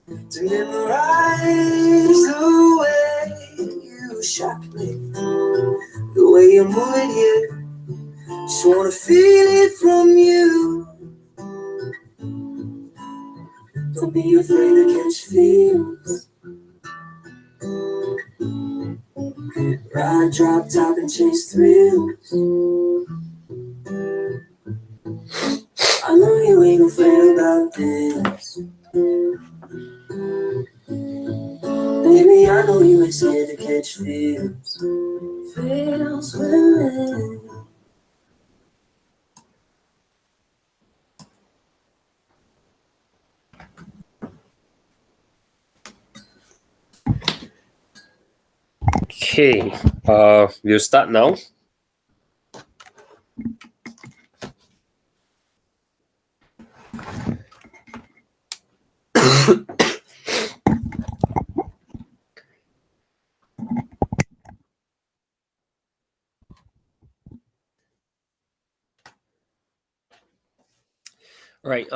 to memorize the way you shock me, the way you move it here. Just wanna feel it from you. Don't be afraid to catch feels. Ride, drop top, and chase thrills. I know you ain't afraid about this. Baby, I know you ain't scared to catch feels. Feels with me. Okay, we'll start now. Right.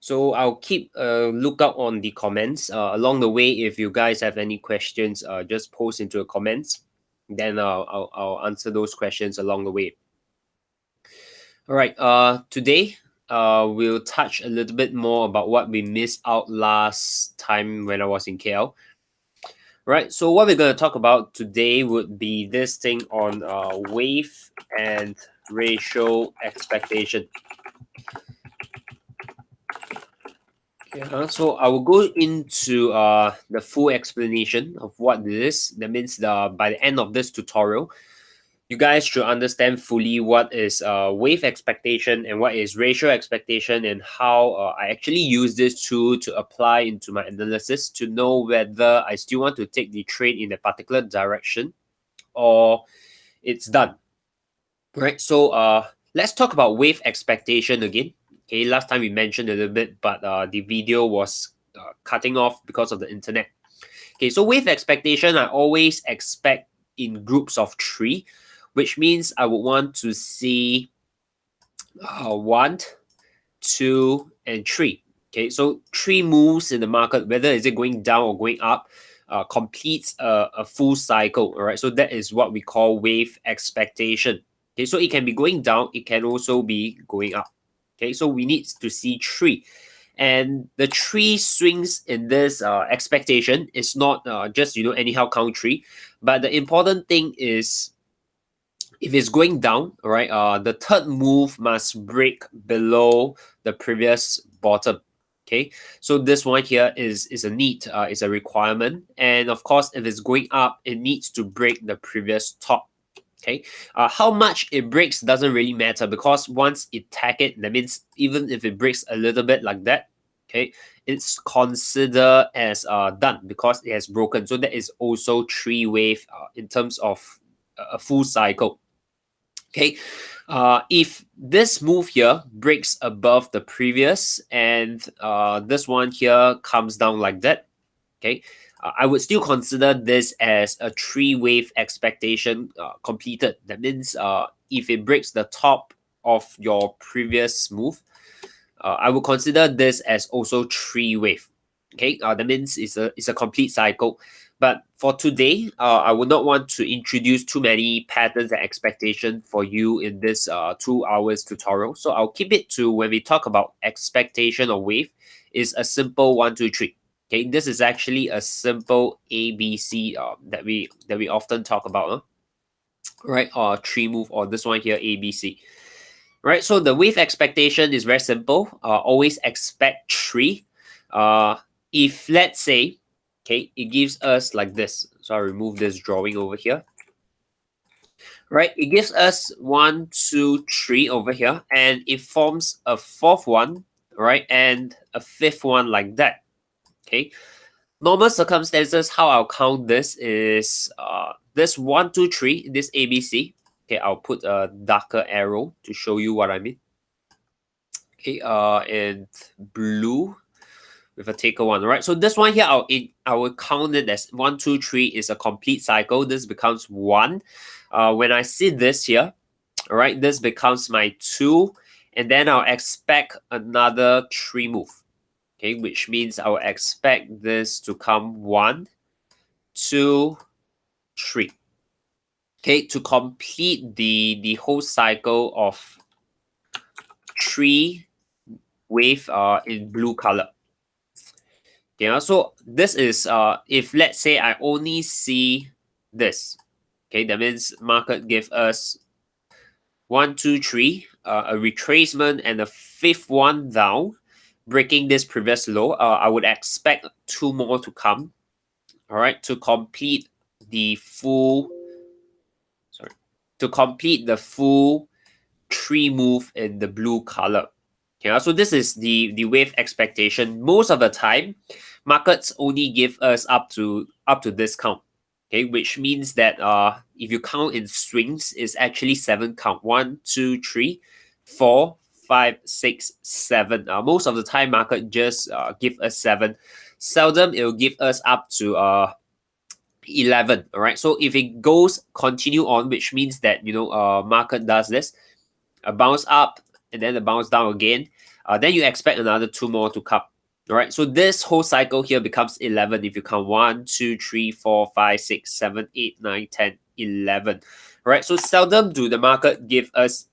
So I'll keep a lookout on the comments along the way. If you guys have any questions, just post into the comments. Then I'll answer those questions along the way. All right. Today we'll touch a little bit more about what we missed out last time when I was in KL. Right. So what we're going to talk about today would be this thing on wave and ratio expectation. So I will go into the full explanation of what this is. That means by the end of this tutorial, you guys should understand fully what is wave expectation and what is ratio expectation, and how I actually use this tool to apply into my analysis to know whether I still want to take the trade in a particular direction or it's done. Right. So let's talk about wave expectation again. Okay, last time we mentioned a little bit, but the video was cutting off because of the internet. Okay, so wave expectation, I always expect in groups of 3, which means I would want to see 1, 2, and 3. Okay, so 3 moves in the market, whether is it going down or going up, completes a full cycle. All right, so that is what we call wave expectation. Okay, so it can be going down, it can also be going up. Okay, so we need to see 3. And the 3 swings in this expectation is not just, anyhow count 3. But the important thing is, if it's going down, all right, the third move must break below the previous bottom. Okay, so this one here is a need, is a requirement. And of course, if it's going up, it needs to break the previous top. Okay, how much it breaks doesn't really matter, because once it tag it, that means even if it breaks a little bit like that, okay, it's considered as done because it has broken. So that is also 3 wave in terms of a full cycle. Okay, if this move here breaks above the previous, and this one here comes down like that, okay, I would still consider this as a 3 wave expectation completed. That means if it breaks the top of your previous move, I would consider this as also 3 wave. Okay, that means it's a complete cycle. But for today, I would not want to introduce too many patterns and expectations for you in this 2 hours tutorial. So I'll keep it to, when we talk about expectation or wave, is a simple 1, 2, 3. Okay, this is actually a simple ABC that we often talk about, right? Or 3 move, or this one here, ABC. Right, so the wave expectation is very simple. Always expect 3. If let's say, okay, it gives us like this. So I'll remove this drawing over here. Right, it gives us 1, 2, 3 over here, and it forms a 4th one, right, and a 5th one like that. Okay, normal circumstances, how I'll count this is this 1, 2, 3, this ABC. Okay, I'll put a darker arrow to show you what I mean. Okay, and blue with a taker 1. Right, so this one here, I will count it as 1, 2, 3 is a complete cycle. This becomes 1. When I see this here, all right, this becomes my 2, and then I'll expect another 3 move. okay, which means I will expect this to come 1, 2, 3. Okay, to complete the whole cycle of 3 wave in blue color. Okay, so this is if let's say I only see this, okay, that means market give us 1, 2, 3, a retracement and a fifth one down, breaking this previous low. I would expect 2 more to come. All right, to complete the full, sorry, to complete the full 3 move in the blue color. Okay, so this is the wave expectation. Most of the time, markets only give us up to this count. Okay, which means that if you count in swings, it's actually 7 count. 1, 2, 3, 4, 5, 6, 7. Most of the time, market just give us 7. Seldom it will give us up to 11. All right. So if it goes continue on, which means that market does this, a bounce up and then a bounce down again, then you expect another 2 more to come. All right, so this whole cycle here becomes 11 if you count 1, 2, 3, 4, 5, 6, 7, 8, 9, 10, 11. All right, so seldom do the market give us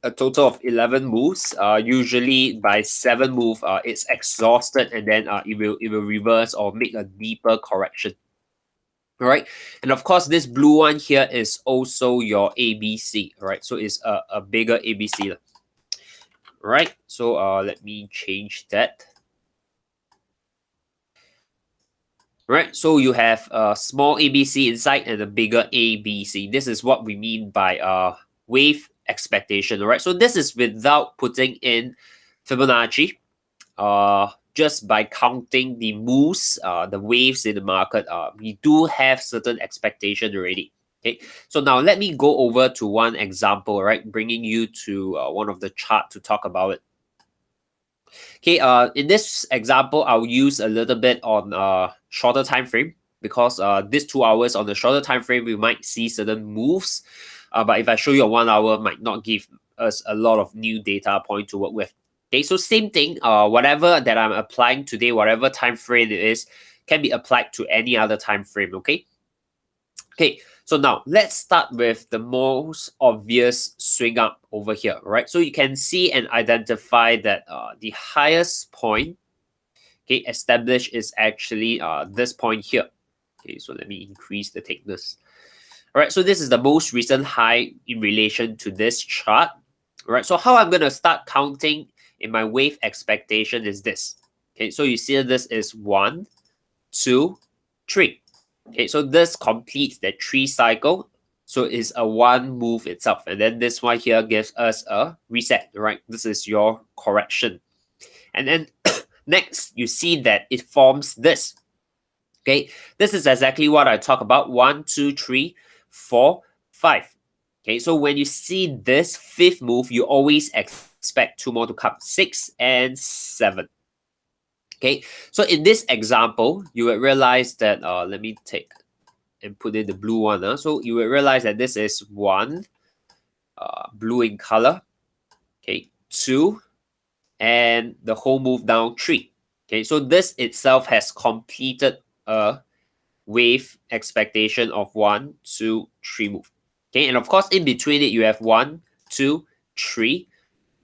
a total of 11 moves. Usually by 7 move, it's exhausted and then it will reverse or make a deeper correction. All right, and of course this blue one here is also your ABC. All right, so it's a bigger ABC. All right, so let me change that. Right, so you have a small ABC inside and a bigger ABC. This is what we mean by wave expectation. All right, so this is without putting in Fibonacci. Just by counting the moves, the waves in the market, we do have certain expectation already. Okay, so now let me go over to one example, right? Bringing you to one of the chart to talk about it. Okay, in this example, I'll use a little bit on shorter time frame because this 2 hours on the shorter time frame, we might see certain moves. But if I show you a 1 hour, might not give us a lot of new data point to work with. Okay, so same thing, whatever that I'm applying today, whatever time frame it is, can be applied to any other time frame, okay? Okay, so now let's start with the most obvious swing up over here, right? So you can see and identify that the highest point, okay, established is actually this point here. Okay, so let me increase the thickness. All right, so this is the most recent high in relation to this chart. All right, so how I'm going to start counting in my wave expectation is this. Okay, so you see this is 1, 2, 3. Okay, so this completes the 3 cycle. So it's a 1 move itself. And then this one here gives us a reset, right? This is your correction. And then next, you see that it forms this. Okay, this is exactly what I talk about. 1, 2, 3, 4, 5. Okay, so when you see this 5th move, you always expect 2 more to come. 6 and 7. Okay, so in this example, you will realize that, let me take and put in the blue one. So you will realize that this is 1, blue in color, okay, 2, and the whole move down 3. Okay, so this itself has completed a wave expectation of 1, 2, 3 move. Okay, and of course, in between it, you have 1, 2, 3.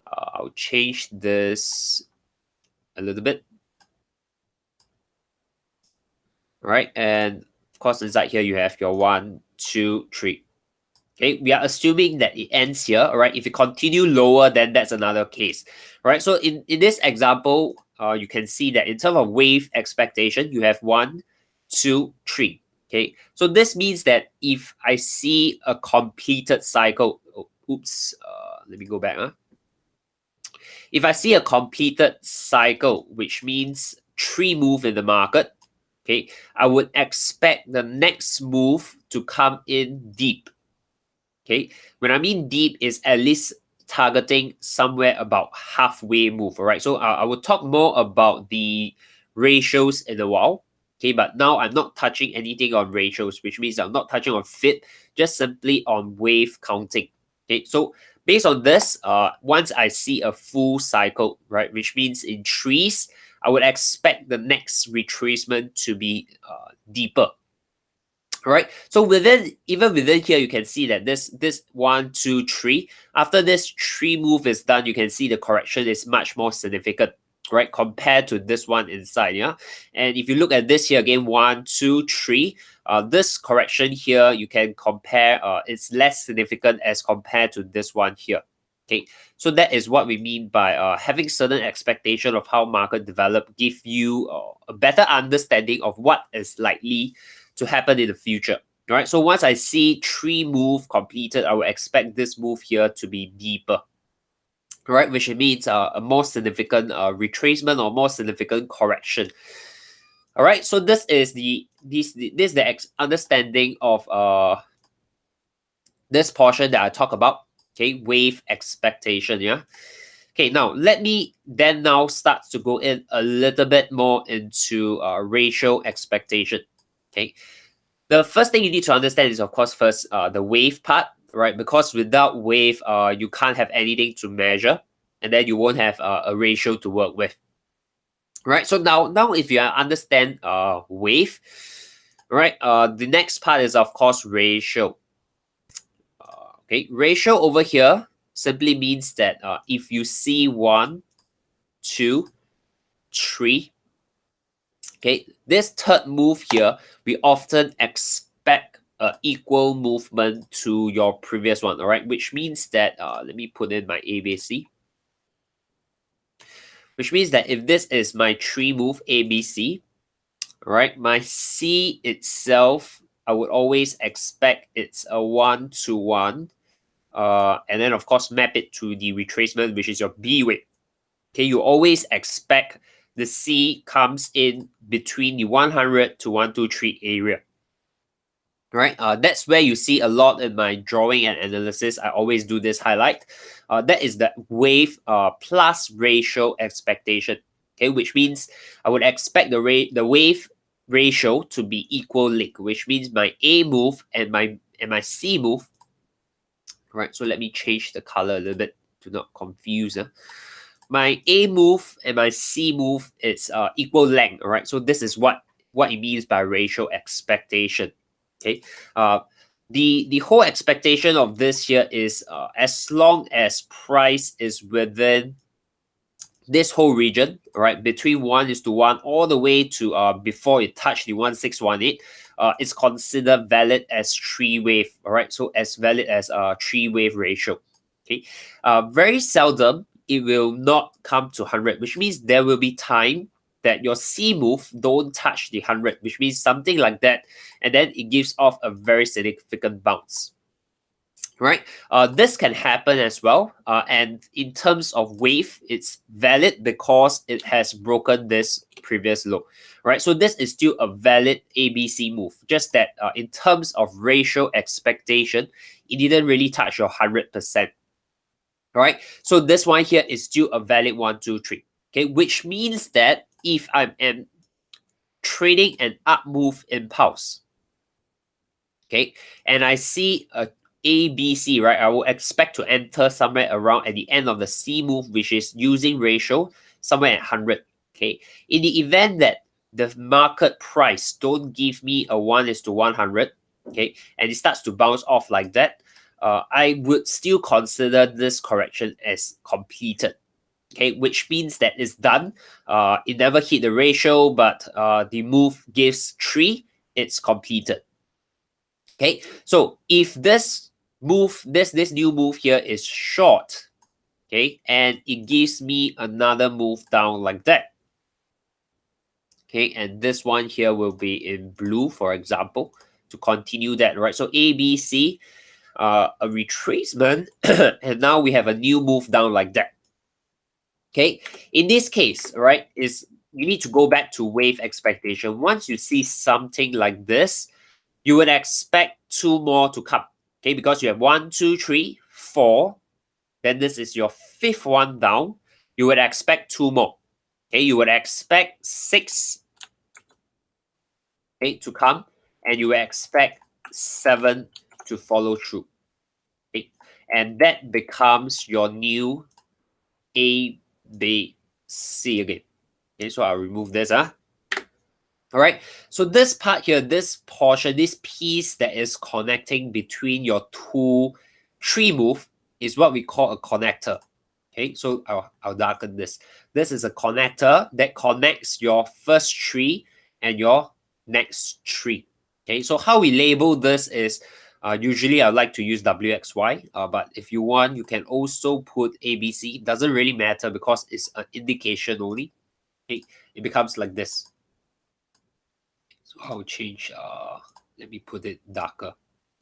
I'll change this a little bit. All right, and of course, inside here, you have your 1, 2, 3. Okay, we are assuming that it ends here. All right, if you continue lower, then that's another case. All right, so in this example, you can see that in terms of wave expectation, you have 1, 2, 3. Okay, so this means that if I see a completed cycle, let me go back. If I see a completed cycle, which means 3 move in the market, okay, I would expect the next move to come in deep. Okay, when I mean deep is at least targeting somewhere about halfway move. All right, so I will talk more about the ratios in a while. Okay, but now I'm not touching anything on ratios, which means I'm not touching on fit, just simply on wave counting. Okay, so based on this, once I see a full cycle, right, which means in 3s, I would expect the next retracement to be deeper. All right, so even within here, you can see that this 1, 2, 3. After this 3 move is done, you can see the correction is much more significant, right, compared to this one inside. Yeah, and if you look at this here again, 1, 2, 3. This correction here, you can compare. It's less significant as compared to this one here. Okay, so that is what we mean by having certain expectation of how market develop, give you a better understanding of what is likely to happen in the future. All right, so once I see 3 move completed, I will expect this move here to be deeper. All right, which means a more significant retracement or more significant correction. All right, so this is the understanding of this portion that I talk about. Okay, wave expectation. Yeah. Okay, now let me then now start to go in a little bit more into ratio expectation. Okay, the first thing you need to understand is, of course, first the wave part, right? Because without wave, you can't have anything to measure, and then you won't have a ratio to work with, right? So now if you understand wave, right? The next part is, of course, ratio. Okay, ratio over here simply means that if you see 1, 2, 3. Okay, this third move here, we often expect equal movement to your previous one, all right? Which means that, let me put in my ABC. Which means that if this is my 3 move ABC, all right, my C itself, I would always expect it's a 1 to 1. And then, of course, map it to the retracement, which is your B wave. Okay, you always expect the C comes in between the 100 to 123 area. Right, that's where you see a lot in my drawing and analysis. I always do this highlight. That is the wave plus ratio expectation. Okay, which means I would expect the wave ratio to be equal link, which means my A move and my C move. Right, so let me change the color a little bit to not confuse. My A move and my C move is equal length. All right, so this is what it means by ratio expectation. Okay, the whole expectation of this here is as long as price is within this whole region, right, between 1:1 all the way to before it touched the 1618, it's considered valid as 3 wave. All right, so as valid as a 3 wave ratio. Okay, very seldom it will not come to 100, which means there will be time that your C move don't touch the 100, which means something like that, and then it gives off a very significant bounce. Right, this can happen as well, and in terms of wave, it's valid because it has broken this previous low. Right, so this is still a valid ABC move, just that in terms of ratio expectation, it didn't really touch your 100%. All right, so this one here is still a valid 1, 2, 3. Okay, which means that if I am trading an up move impulse, okay, and I see a ABC, right, I will expect to enter somewhere around at the end of the C move, which is using ratio somewhere at 100. Okay, in the event that the market price don't give me a 1:100, okay, and it starts to bounce off like that, I would still consider this correction as completed. Okay, which means that it's done. It never hit the ratio, but the move gives 3, it's completed. Okay, so if this move, this new move here is short, okay, and it gives me another move down like that. Okay, and this one here will be in blue, for example, to continue that, right? So ABC, a retracement, and now we have a new move down like that. Okay, in this case, right, is you need to go back to wave expectation. Once you see something like this, you would expect 2 more to come. Okay, because you have 1, 2, 3, 4. Then this is your 5th one down. You would expect 2 more. Okay, you would expect 6, 8 to come, and you would expect 7 to follow through. Okay, and that becomes your new A, B, C again. Okay, so I'll remove this. All right. So this part here, this portion, this piece that is connecting between your two tree move is what we call a connector. Okay, so I'll darken this. This is a connector that connects your first tree and your next tree. Okay, so how we label this is usually I like to use WXY, but if you want, you can also put ABC. Doesn't really matter because it's an indication only. Okay, it becomes like this. So I'll change, let me put it darker.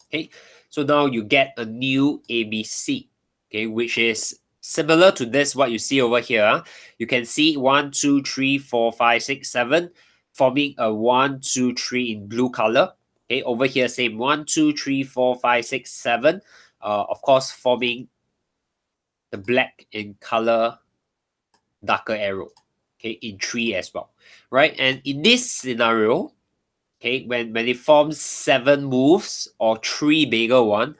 Okay, so now you get a new ABC, okay, which is similar to this, what you see over here. You can see 1, 2, 3, 4, 5, 6, 7, forming a 1, 2, 3 in blue color. Okay, over here, same 1, 2, 3, 4, 5, 6, 7. Of course, forming the black in color darker arrow. Okay, in 3 as well, right? And in this scenario, okay, when it forms 7 moves or 3 bigger one,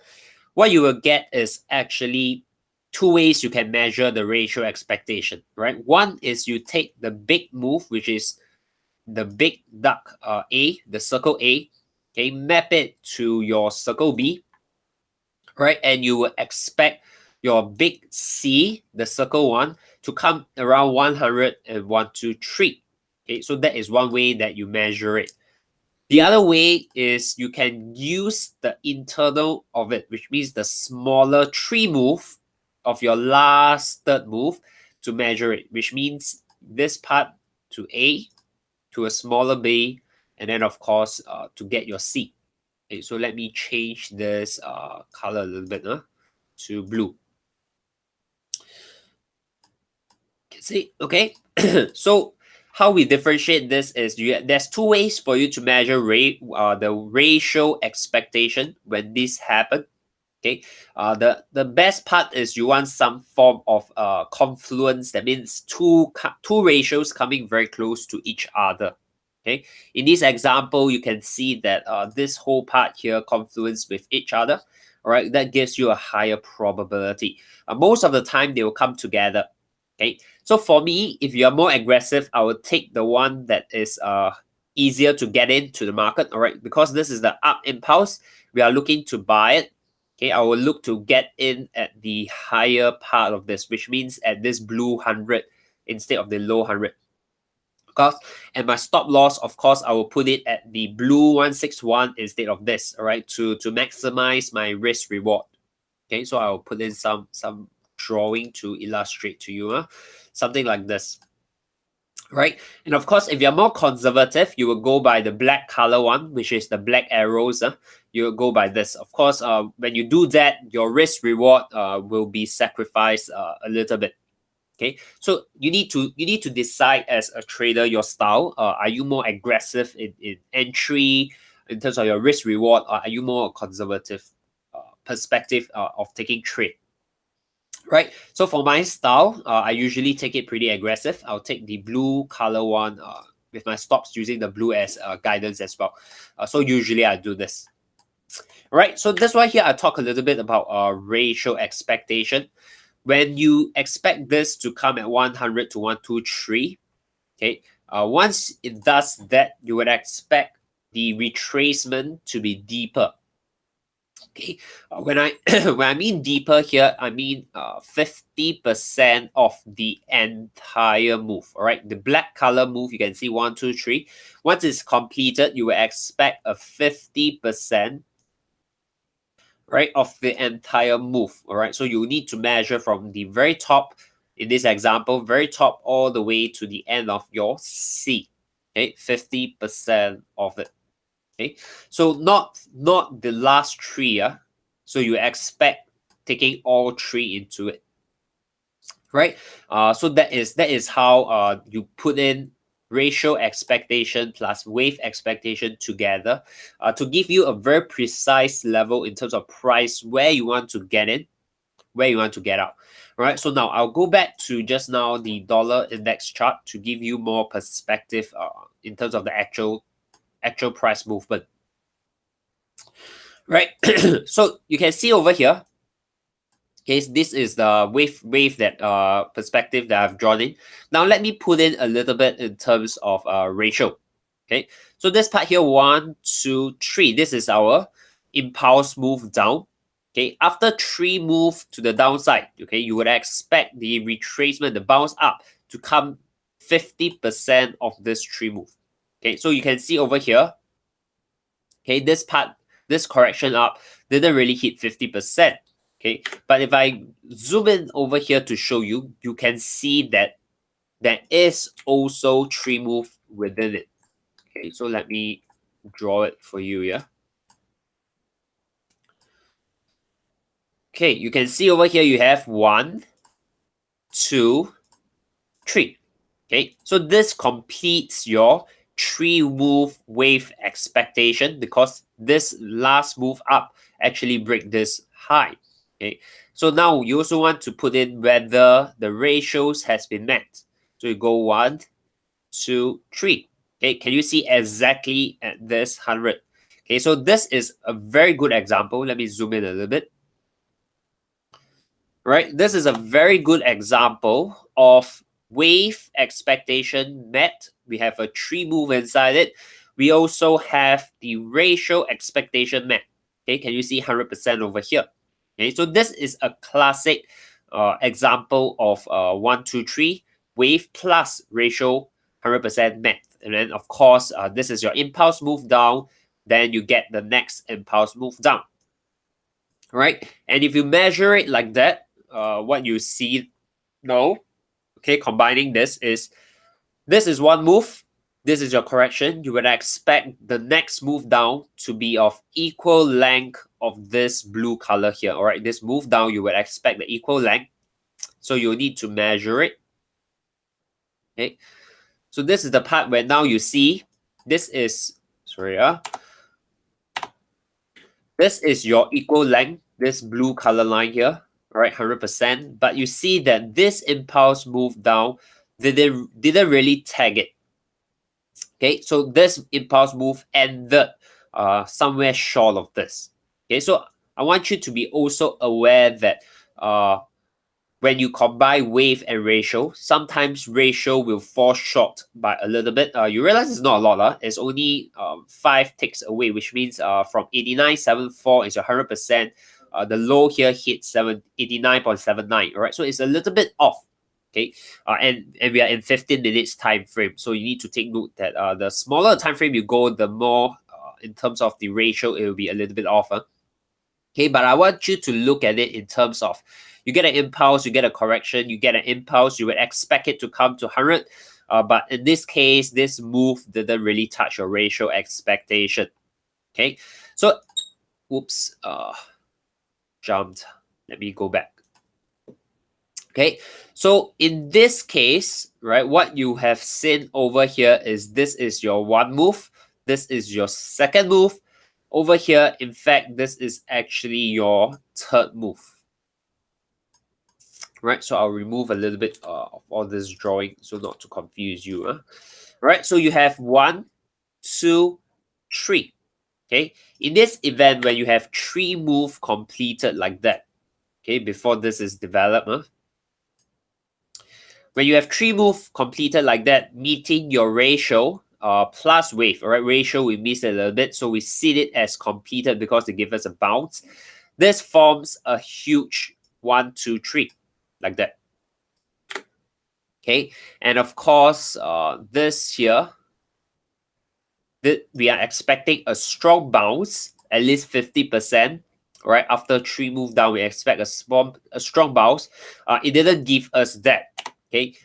what you will get is actually 2 ways you can measure the ratio expectation, right? One is you take the big move, which is the big duck A, the circle A, okay, map it to your circle B, right? And you will expect your big C, the circle one, to come around 100 and 1, 2, 3. Okay, so that is one way that you measure it. The other way is you can use the internal of it, which means the smaller tree move of your last third move to measure it, which means this part to A, to a smaller B, and then of course to get your C. Okay, so let me change this color a little bit to blue. Can see, okay? So how we differentiate this is there's 2 ways for you to measure the ratio expectation when this happen. Okay, the best part is you want some form of confluence. That means two ratios coming very close to each other. Okay, in this example, you can see that this whole part here confluence with each other. All right, that gives you a higher probability. Most of the time, they will come together. Okay, so for me, if you are more aggressive, I will take the one that is easier to get into the market. All right, because this is the up impulse, we are looking to buy it. Okay, I will look to get in at the higher part of this, which means at this blue 100 instead of the low 100. Because, and my stop loss, of course, I will put it at the blue 161 instead of this, all right, to maximize my risk reward. Okay, so I will put in some drawing to illustrate to you, something like this. Right, and of course, if you're more conservative, you will go by the black color one, which is the black arrows. You will go by this. Of course, when you do that, your risk reward will be sacrificed a little bit. Okay, so you need to decide as a trader your style. Are you more aggressive in entry in terms of your risk reward, or are you more conservative perspective of taking trade? Right, so for my style, I usually take it pretty aggressive. I'll take the blue color one with my stops using the blue as guidance as well. So usually I do this. Right, so that's why here I talk a little bit about ratio expectation. When you expect this to come at 100 to 123, okay, once it does that, you would expect the retracement to be deeper. Okay, when I when I mean deeper here, I mean 50% of the entire move. All right, the black color move, you can see 1, 2, 3. Once it's completed, you will expect a 50%, right, of the entire move. All right, so you need to measure from the very top, in this example, very top all the way to the end of your C. Okay, 50% of it. Okay, so not the last 3. So you expect taking all 3 into it, right? So that is how you put in ratio expectation plus wave expectation together to give you a very precise level in terms of price where you want to get in, where you want to get out. Right, so now I'll go back to just now the dollar index chart to give you more perspective in terms of the actual price movement. Right, so you can see over here, Okay, so this is the wave that perspective that I've drawn in. Now let me put in a little bit in terms of ratio. Okay, so this part here, 1, 2, 3. This is our impulse move down. Okay, after 3 move to the downside, okay, you would expect the retracement, the bounce up, to come 50% of this 3 move. Okay, so you can see over here, okay, this part, this correction up didn't really hit 50%. Okay, but if I zoom in over here to show you, you can see that there is also 3 move within it. Okay, so let me draw it for you, yeah. Okay, you can see over here you have 1, 2, 3. Okay, so this completes your 3 move wave expectation because this last move up actually break this high. Okay, so now you also want to put in whether the ratios has been met. So you go 1, 2, 3. Okay, can you see exactly at this 100? Okay, so this is a very good example. Let me zoom in a little bit. Right, this is a very good example of wave expectation met. We have a 3 move inside it. We also have the ratio expectation met. Okay, can you see 100% over here? Okay, so this is a classic example of 1, 2, 3 wave plus ratio 100% met. And then of course, this is your impulse move down. Then you get the next impulse move down. Right, and if you measure it like that, what you see now, okay, combining this is one move, this is your correction. You would expect the next move down to be of equal length of this blue color here. All right, this move down, you would expect the equal length. So you need to measure it. Okay, so this is the part where now you see this is, sorry, this is your equal length, this blue color line here, right, 100%. But you see that this impulse move down didn't really tag it. Okay, so this impulse move ended somewhere short of this. Okay, so I want you to be also aware that when you combine wave and ratio, sometimes ratio will fall short by a little bit. You realize it's not a lot. It's only 5 ticks away, which means from 89.74 is 100%. The low here hits 89.79. All right, so it's a little bit off. Okay, and we are in 15 minutes time frame, so you need to take note that the smaller time frame you go, the more in terms of the ratio, it will be a little bit off. Okay, but I want you to look at it in terms of you get an impulse, you get a correction, you get an impulse, you would expect it to come to 100. But in this case, this move didn't really touch your ratio expectation. Okay, so, oops, jumped. Let me go back. Okay, so in this case, right, what you have seen over here is this is your 1 move, this is your 2nd move. Over here, in fact, this is actually your 3rd move. Right, so I'll remove a little bit of all this drawing so not to confuse you. Right, so you have 1, 2, 3. Okay, in this event, when you have 3 move completed like that, okay, before this is developed, when you have 3 move completed like that, meeting your ratio plus wave, all right, ratio we missed a little bit, so we see it as completed because they give us a bounce. This forms a huge 1, 2, 3 like that. Okay, and of course, this here, we are expecting a strong bounce, at least 50%. Right, after 3 move down, we expect a strong bounce. It didn't give us that. Okay,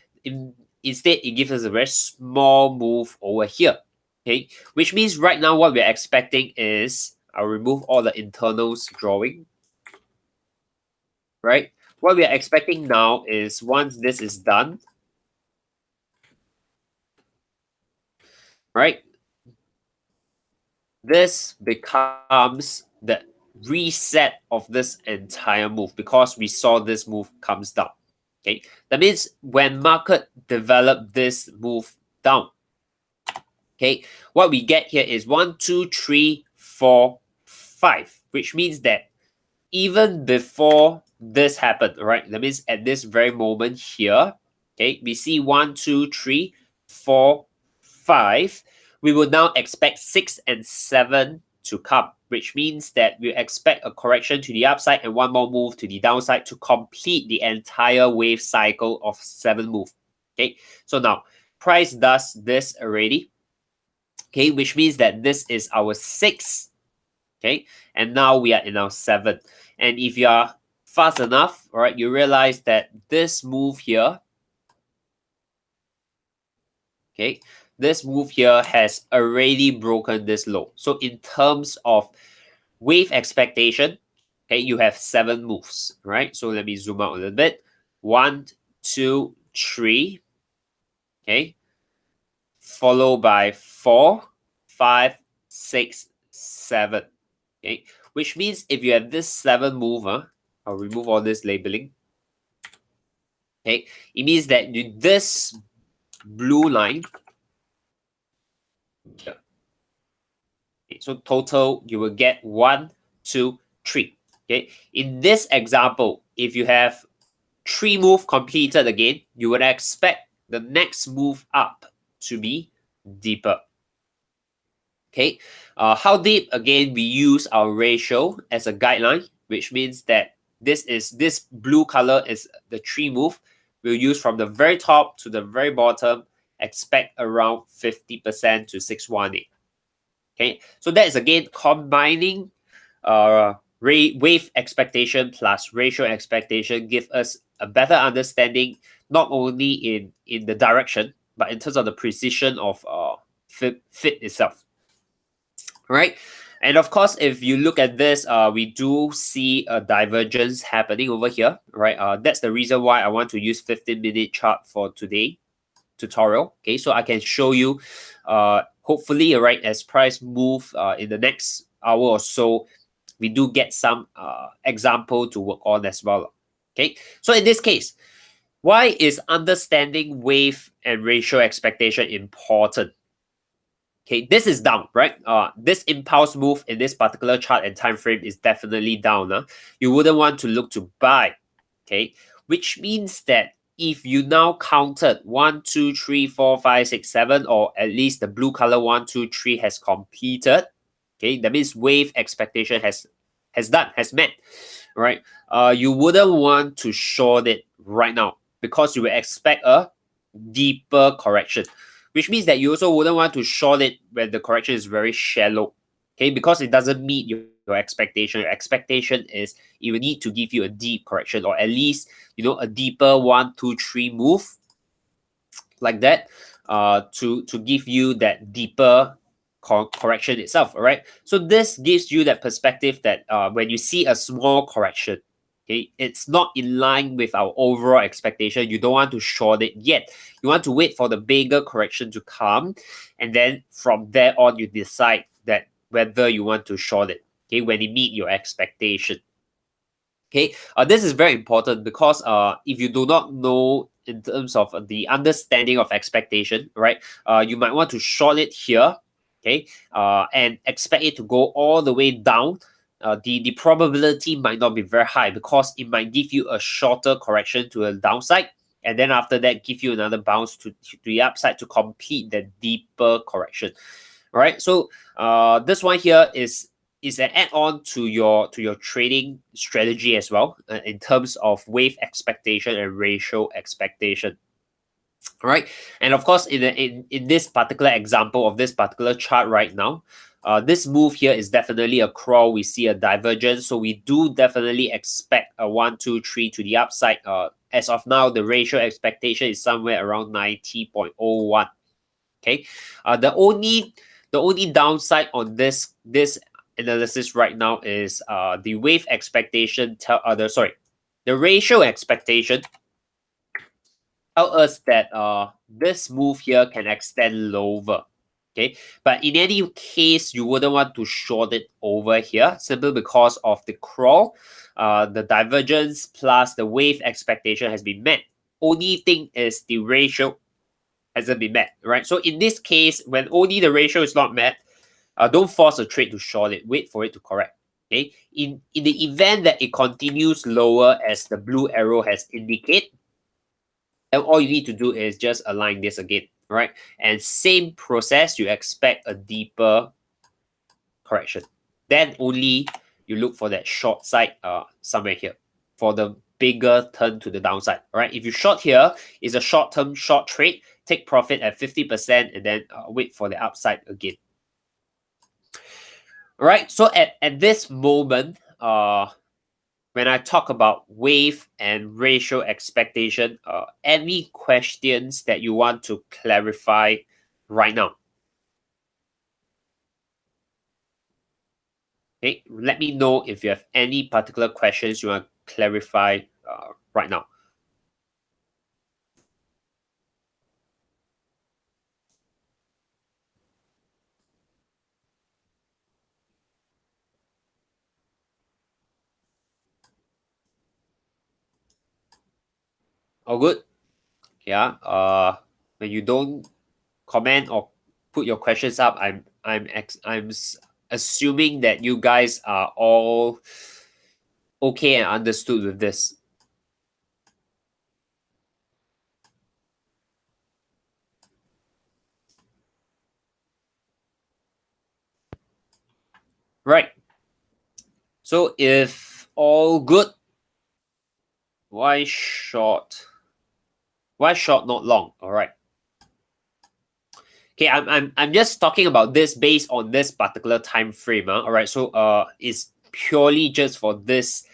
instead it gives us a very small move over here. Okay, which means right now what we're expecting is, I'll remove all the internals drawing. Right, what we are expecting now is once this is done, right, this becomes the reset of this entire move because we saw this move comes down. Okay, that means when market develop this move down, okay, what we get here is 1, 2, 3, 4, 5, which means that even before this happened, right? That means at this very moment here, okay, we see 1, 2, 3, 4, 5. We will now expect 6 and 7 to come, which means that we expect a correction to the upside and one more move to the downside to complete the entire wave cycle of 7 moves. Okay, so now price does this already, okay, which means that this is our 6th, okay, and now we are in our 7th. And if you are fast enough, all right, you realize that this move here, okay, this move here has already broken this low. So in terms of wave expectation, okay, you have 7 moves, right? So let me zoom out a little bit. 1, 2, 3, okay, followed by 4, 5, 6, 7, okay, which means if you have this 7 move, I'll remove all this labeling, okay, it means that this blue line, okay, so total you will get 1, 2, 3, okay. In this example, if you have 3 move completed again, you would expect the next move up to be deeper. Okay, how deep? Again, we use our ratio as a guideline, which means that this blue color is the 3 move. We'll use from the very top to the very bottom, expect around 50% to 618. Okay, so that is again combining wave expectation plus ratio expectation give us a better understanding, not only in the direction, but in terms of the precision of fit itself. Right, and of course, if you look at this, we do see a divergence happening over here, right? That's the reason why I want to use 15-minute chart for today tutorial. Okay, so I can show you, hopefully, right, as price move in the next hour or so, we do get some example to work on as well. Okay, so in this case, why is understanding wave and ratio expectation important? Okay, this is down, right? This impulse move in this particular chart and time frame is definitely down. You wouldn't want to look to buy, okay? Which means that if you now counted 1, 2, 3, 4, 5, 6, 7, or at least the blue color 1, 2, 3 has completed, okay, that means wave expectation has met, right? You wouldn't want to short it right now because you will expect a deeper correction, which means that you also wouldn't want to short it when the correction is very shallow, okay, because it doesn't meet your expectation. Your expectation is it will need to give you a deep correction, or at least, you know, a deeper 1, 2, 3 move like that, to give you that deeper correction itself. All right, so this gives you that perspective that when you see a small correction, okay, it's not in line with our overall expectation, you don't want to short it yet. You want to wait for the bigger correction to come, and then from there on you decide that whether you want to short it, okay, when it meet your expectation. Okay, this is very important because if you do not know in terms of the understanding of expectation, right, you might want to short it here, okay, and expect it to go all the way down. The probability might not be very high because it might give you a shorter correction to a downside, and then after that give you another bounce to the upside to complete the deeper correction. All right, so this one here is an add-on to your trading strategy as well, in terms of wave expectation and ratio expectation. All right, and of course, in this particular example of this particular chart right now, this move here is definitely a crawl. We see a divergence, so we do definitely expect a 1, 2, 3 to the upside. As of now, the ratio expectation is somewhere around 90.01. Okay, the only downside on this analysis right now is the wave expectation the ratio expectation tell us that this move here can extend lower. Okay, but in any case, you wouldn't want to short it over here simply because of the crawl, the divergence plus the wave expectation has been met. Only thing is the ratio hasn't been met, right? So in this case, when only the ratio is not met, don't force a trade to short it. Wait for it to correct. Okay, in the event that it continues lower as the blue arrow has indicated, then all you need to do is just align this again, right? And same process, you expect a deeper correction. Then only you look for that short side somewhere here for the bigger turn to the downside. All right, if you short here, it's a short-term short trade. Take profit at 50% and then wait for the upside again. All right, so at this moment, when I talk about wave and ratio expectation, any questions that you want to clarify right now? Okay, let me know if you have any particular questions you want to clarify right now. All good? Yeah. When you don't comment or put your questions up, I'm assuming that you guys are all okay and understood with this. Right. So if all good, why short? Why short, not long? All right. Okay, I'm just talking about this based on this particular time frame. All right. So it's purely just for this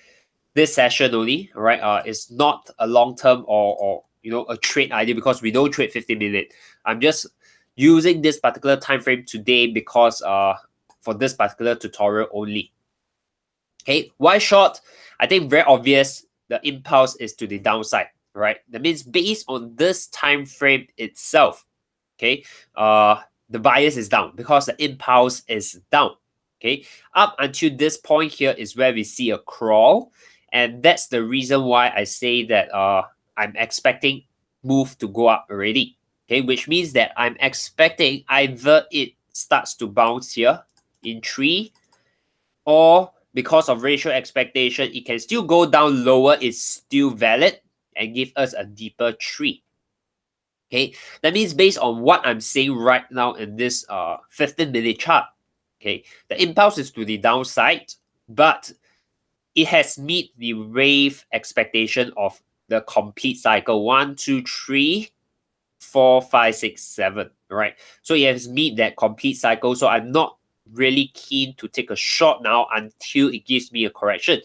session only. All right. It's not a long term or a trade idea because we don't trade 50 minutes. I'm just using this particular time frame today because for this particular tutorial only. Okay, why short? I think very obvious. The impulse is to the downside, right? That means based on this time frame itself, okay, the bias is down because the impulse is down. Okay, up until this point here is where we see a crawl, and that's the reason why I say that I'm expecting move to go up already. Okay, which means that I'm expecting either it starts to bounce here in 3, or because of ratio expectation, it can still go down lower, it's still valid and give us a deeper 3. Okay, that means based on what I'm saying right now in this 15-minute chart, okay, the impulse is to the downside, but it has meet the wave expectation of the complete cycle 1, 2, 3, 4, 5, 6, 7. Right, so it has meet that complete cycle. So I'm not really keen to take a short now until it gives me a correction.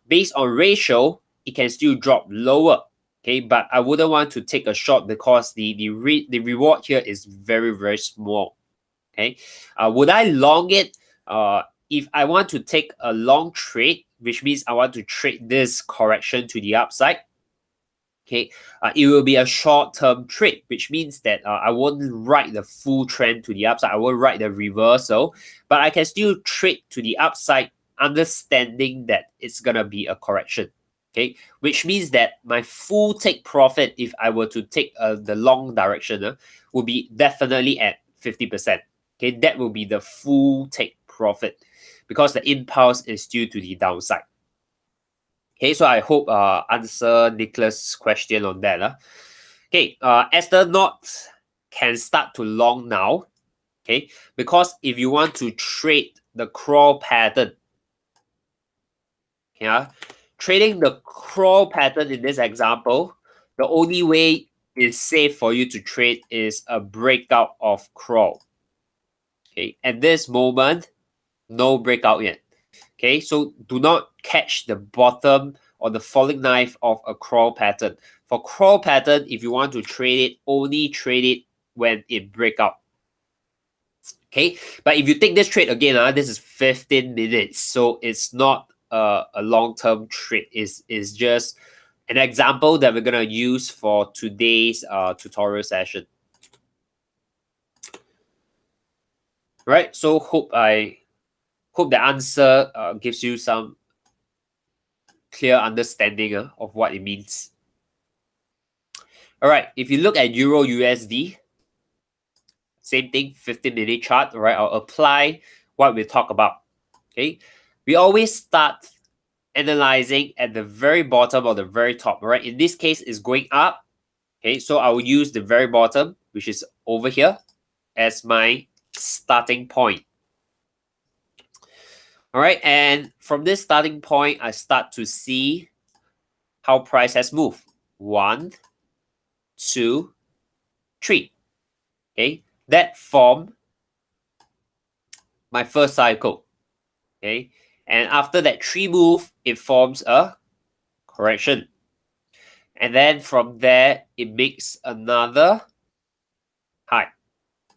Based on ratio, it can still drop lower. Okay, but I wouldn't want to take a short because the reward here is very, very small. Okay, would I long it? If I want to take a long trade, which means I want to trade this correction to the upside, okay, it will be a short-term trade, which means that I won't ride the full trend to the upside. I won't ride the reversal, but I can still trade to the upside, understanding that it's gonna be a correction. Okay, which means that my full take profit, if I were to take the long direction, will be definitely at 50%. Okay, that will be the full take profit because the impulse is due to the downside. Okay, so I hope answer Nicholas' question on that. Okay, Esther not can start to long now. Okay, because if you want to trade the crawl pattern, yeah, trading the crawl pattern in this example, the only way is safe for you to trade is a breakout of crawl. Okay, at this moment, no breakout yet. Okay, so do not catch the bottom or the falling knife of a crawl pattern. For crawl pattern, if you want to trade it, only trade it when it break out. Okay, but if you take this trade again, this is 15 minutes, so it's not a long-term trade. It's just an example that we're gonna use for today's tutorial session. Right, so hope the answer gives you some clear understanding of what it means. All right, if you look at Euro USD, same thing, 15-minute chart. All right, I'll apply what we talk about. Okay, we always start analyzing at the very bottom or the very top, right? In this case, it's going up. Okay, so I will use the very bottom, which is over here, as my starting point. All right, and from this starting point, I start to see how price has moved. 1, 2, 3. Okay, that formed my first cycle. Okay, and after that 3 move, it forms a correction. And then from there, it makes another high.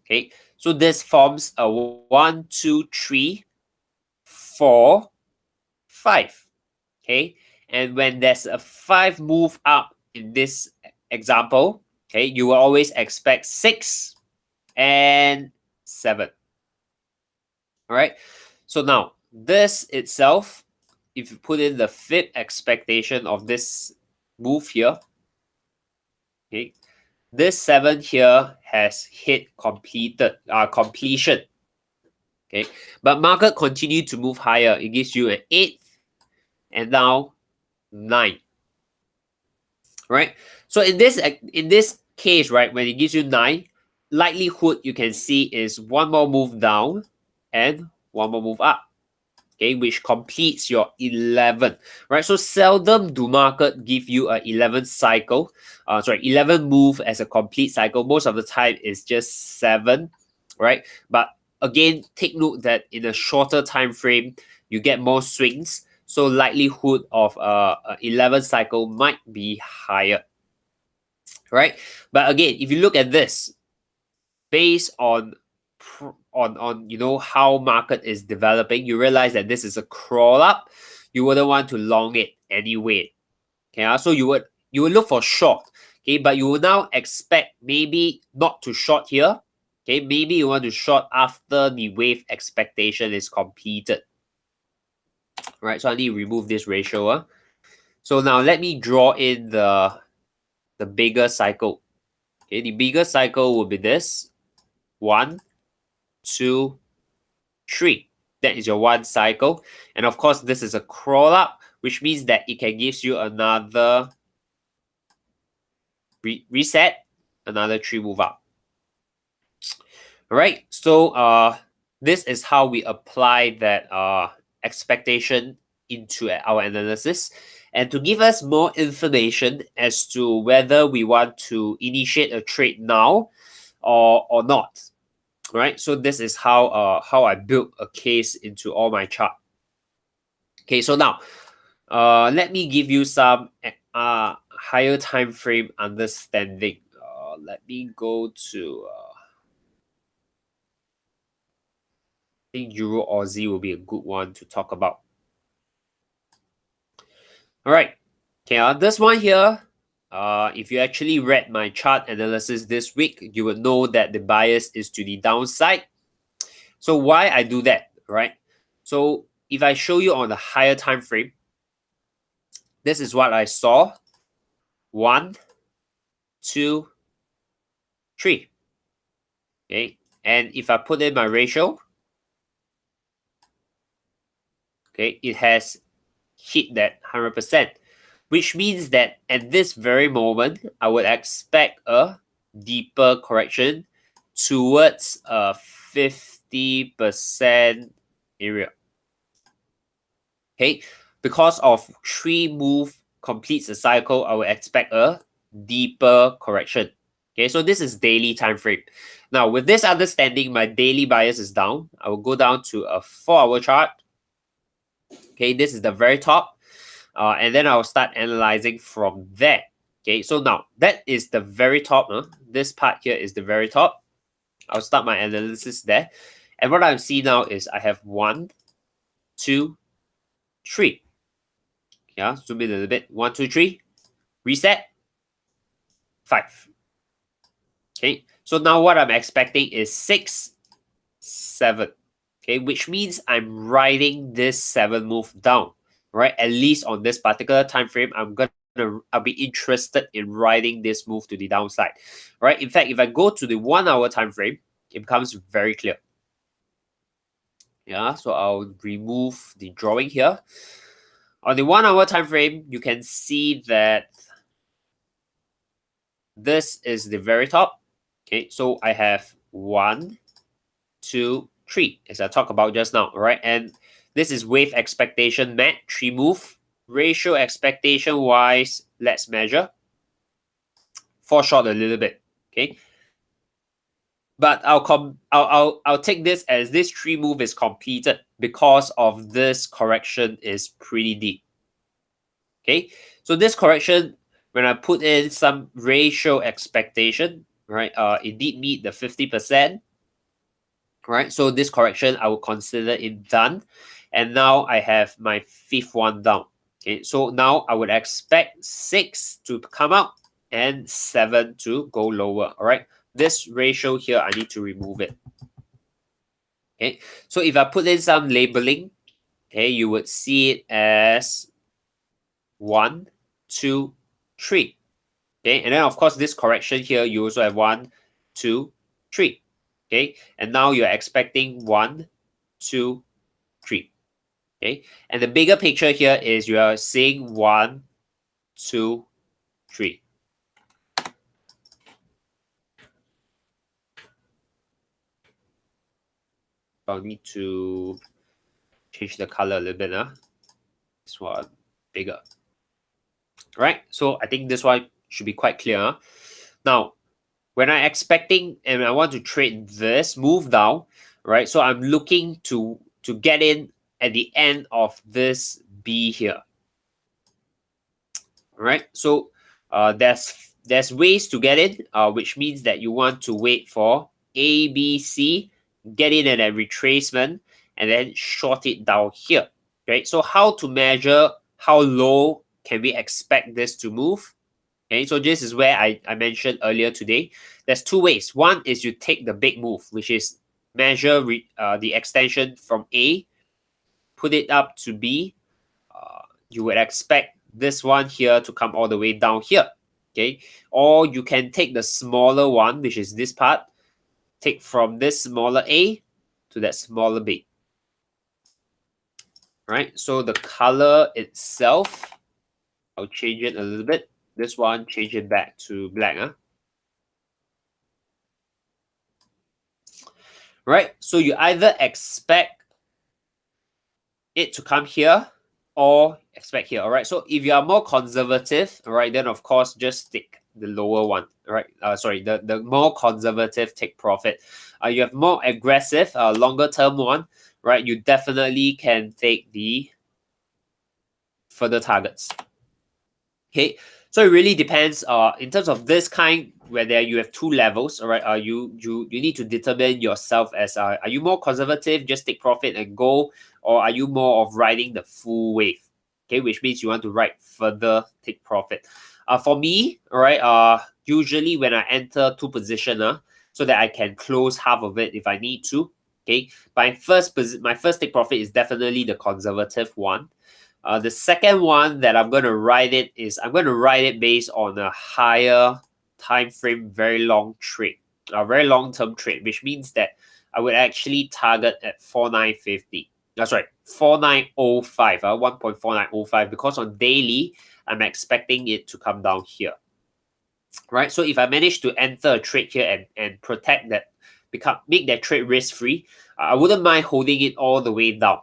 Okay, so this forms a 1, 2, 3, 4, 5. Okay, and when there's a 5 move up in this example, okay, you will always expect 6 and 7. All right, so now this itself, if you put in the fib expectation of this move here, okay, this 7 here has hit completion. Okay, but market continue to move higher. It gives you an 8 and now 9. Right? So in this case, right, when it gives you 9, likelihood you can see is one more move down and one more move up. Okay, which completes your 11. Right? So seldom do market give you a 11 cycle. 11 move as a complete cycle. Most of the time it's just 7, right? But again, take note that in a shorter time frame, you get more swings. So likelihood of a 11 cycle might be higher, right? But again, if you look at this, based on how market is developing, you realize that this is a crawl up. You wouldn't want to long it anyway. Okay, so you would look for short. Okay, but you will now expect maybe not to short here. Okay, maybe you want to short after the wave expectation is completed. Right, so I need to remove this ratio. So now let me draw in the bigger cycle. Okay, the bigger cycle will be this. 1, 2, 3. That is your one cycle. And of course, this is a crawl up, which means that it can give you another reset, another 3 move up. All right. So this is how we apply that expectation into our analysis. And to give us more information as to whether we want to initiate a trade now or not. Right, so this is how I built a case into all my chart. Okay, so now let me give you some higher time frame understanding. Let me go to I think Euro Aussie will be a good one to talk about. All right, okay, this one here. If you actually read my chart analysis this week, you would know that the bias is to the downside. So why I do that, right? So if I show you on the higher time frame, this is what I saw. 1, 2, 3. Okay, and if I put in my ratio, okay, it has hit that 100%, which means that at this very moment, I would expect a deeper correction towards a 50% area. Okay, because of 3 move completes the cycle, I would expect a deeper correction. Okay, so this is daily time frame. Now, with this understanding, my daily bias is down. I will go down to a 4-hour chart. Okay, this is the very top. And then I'll start analyzing from there. Okay, so now that is the very top. This part here is the very top. I'll start my analysis there. And what I see now is I have 1, 2, 3. Yeah, zoom in a little bit. 1, 2, 3. Reset. 5. Okay, so now what I'm expecting is 6, 7. Okay, which means I'm riding this 7 move down, right? At least on this particular time frame, I'll be interested in riding this move to the downside, right? In fact, if I go to the 1-hour time frame, it becomes very clear. Yeah, so I'll remove the drawing here. On the 1 hour time frame, you can see that this is the very top. Okay, so I have 1, 2, 3, as I talked about just now, right? And this is wave expectation mat, 3 move. Ratio expectation wise, let's measure. Fall short a little bit. Okay. But I'll take this as this 3 move is completed because of this correction is pretty deep. Okay. So this correction, when I put in some ratio expectation, right? It did meet the 50%. Right, so this correction I will consider it done, and now I have my 5th one down. Okay, so now I would expect 6 to come out and 7 to go lower. All right, this ratio here I need to remove it. Okay, so if I put in some labeling, okay, you would see it as 1, 2, 3. Okay, and then of course this correction here you also have 1, 2, 3. Okay, and now you're expecting 1, 2, 3. Okay, and the bigger picture here is you are seeing 1, 2, 3. I'll need to change the color a little bit. This one bigger. Right, so I think this one should be quite clear. Now, when I'm expecting and I want to trade this move down, right? So I'm looking to get in at the end of this B here. Right, so there's ways to get in, which means that you want to wait for A, B, C, get in at a retracement, and then short it down here. Okay, so how to measure how low can we expect this to move? Okay, so this is where I mentioned earlier today. There's 2 ways. One is you take the big move, which is measure the extension from A, put it up to B. You would expect this one here to come all the way down here. Okay, or you can take the smaller one, which is this part, take from this smaller A to that smaller B. Right, so the color itself, I'll change it a little bit. This one, change it back to black. Right, so you either expect it to come here or expect here. All right, so if you are more conservative, all right, then of course just take the lower one. All right, sorry, the more conservative take profit. You have more aggressive, longer term one, right? You definitely can take the further targets. Okay, so it really depends. In terms of this kind, whether you have 2 levels, all right. You need to determine yourself as are you more conservative, just take profit and go, or are you more of riding the full wave? Okay, which means you want to ride further, take profit. For me, all right. Usually when I enter 2 position, so that I can close half of it if I need to. Okay, my first take profit is definitely the conservative one. The second one that I'm going to write it is I'm going to write it based on a higher time frame, very long trade, a very long term trade, which means that I would actually target at 4950. That's right, 4905, 1.4905, because on daily I'm expecting it to come down here. Right, so if I manage to enter a trade here and protect that, make that trade risk free, I wouldn't mind holding it all the way down.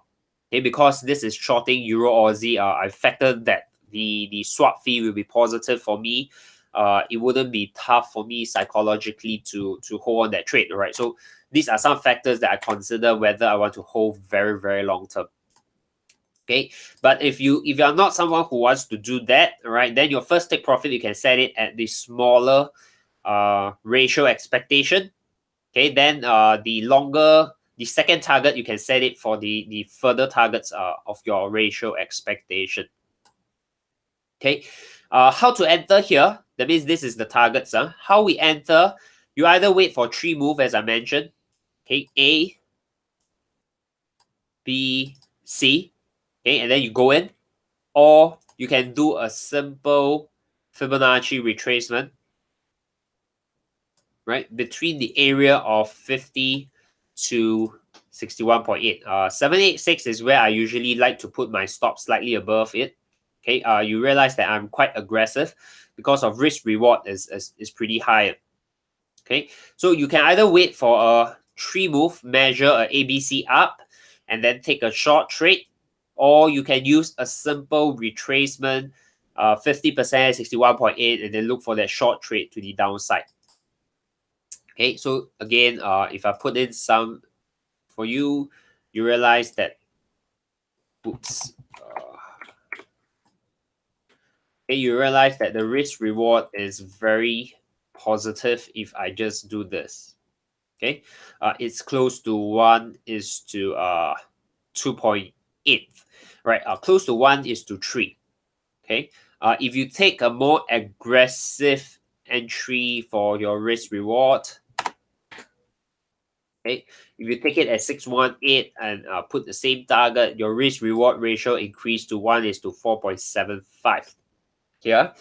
Okay, because this is shorting Euro Aussie, I factored that the swap fee will be positive for me. It wouldn't be tough for me psychologically to hold on that trade, right? So these are some factors that I consider whether I want to hold very, very long term. Okay, but if you're not someone who wants to do that, right, then your first take profit, you can set it at the smaller ratio expectation. Okay, then the second target, you can set it for the further targets of your ratio expectation. Okay, how to enter here? That means this is the targets. How we enter, you either wait for 3 move as I mentioned. Okay, A, B, C. Okay, and then you go in, or you can do a simple Fibonacci retracement, right, between the area of 50 to 61.8. 786 is where I usually like to put my stop slightly above it. Okay, you realize that I'm quite aggressive because of risk reward is pretty high. Okay, so you can either wait for a 3 move, measure a ABC up, and then take a short trade, or you can use a simple retracement, 50%, 61.8, and then look for that short trade to the downside. Okay, so again, if I put in some for you, you realize that, oops, okay, you realize that the risk reward is very positive if I just do this. Okay, it's close to 1 is to 2.8, right? Close to 1 is to 3. Okay, if you take a more aggressive entry for your risk reward, okay, if you take it at 618 and put the same target, your risk reward ratio increase to 1 is to 4.75 here.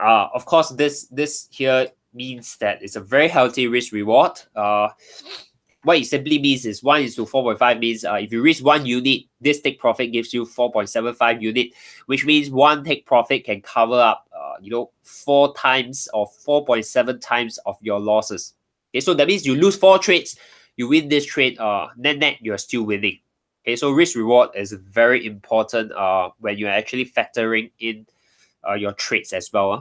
Of course, this here means that it's a very healthy risk reward. What it simply means is 1 is to 4.5 means if you reach 1 unit, this take profit gives you 4.75 unit, which means one take profit can cover up 4 times or 4.7 times of your losses. Okay, so that means you lose 4 trades, you win this trade, net you're still winning. Okay, so risk reward is very important when you're actually factoring in your trades as well.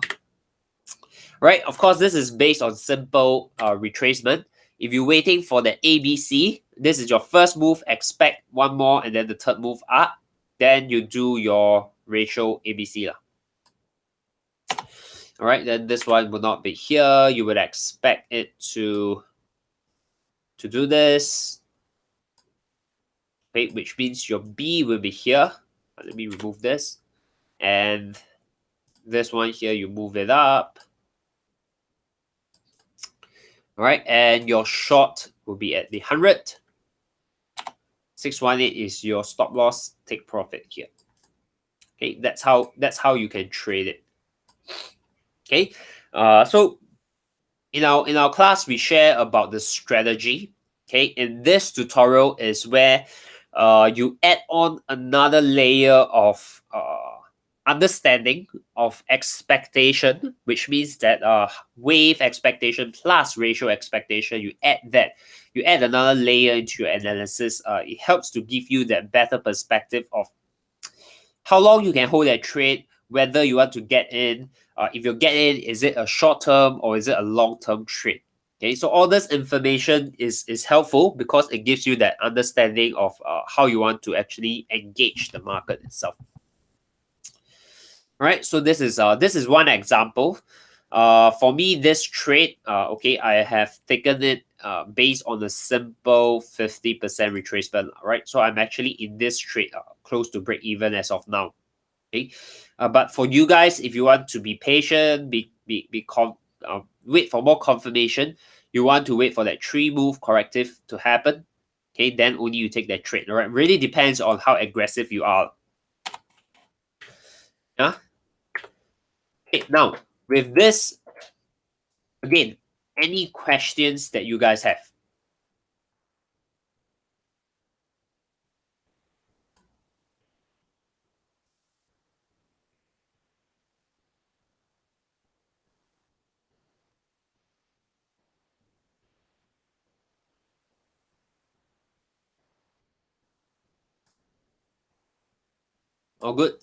Right, of course, this is based on simple retracement. If you're waiting for the ABC, this is your first move, expect one more and then the third move up. Then you do your ratio ABC. All right, then this one will not be here. You would expect it to do this. Okay, which means your B will be here. Let me remove this. And this one here, you move it up. All right, and your short will be at the 100. 618 is your stop loss, take profit here. Okay, that's how you can trade it. Okay, so in our class we share about the strategy. Okay, in this tutorial is where you add on another layer of understanding of expectation, which means that wave expectation plus ratio expectation, you add another layer into your analysis. It helps to give you that better perspective of how long you can hold that trade, whether you want to get in. If you get in, is it a short term or is it a long term trade? Okay, so all this information is helpful because it gives you that understanding of how you want to actually engage the market itself. Right, so this is one example. For me, this trade, okay, I have taken it based on a simple 50% retracement. Right, so I'm actually in this trade close to break even as of now. Okay, but for you guys, if you want to be patient, wait for more confirmation. You want to wait for that 3 move corrective to happen. Okay, then only you take that trade. All right, really depends on how aggressive you are. Yeah. Okay, now with this, again, any questions that you guys have? All good?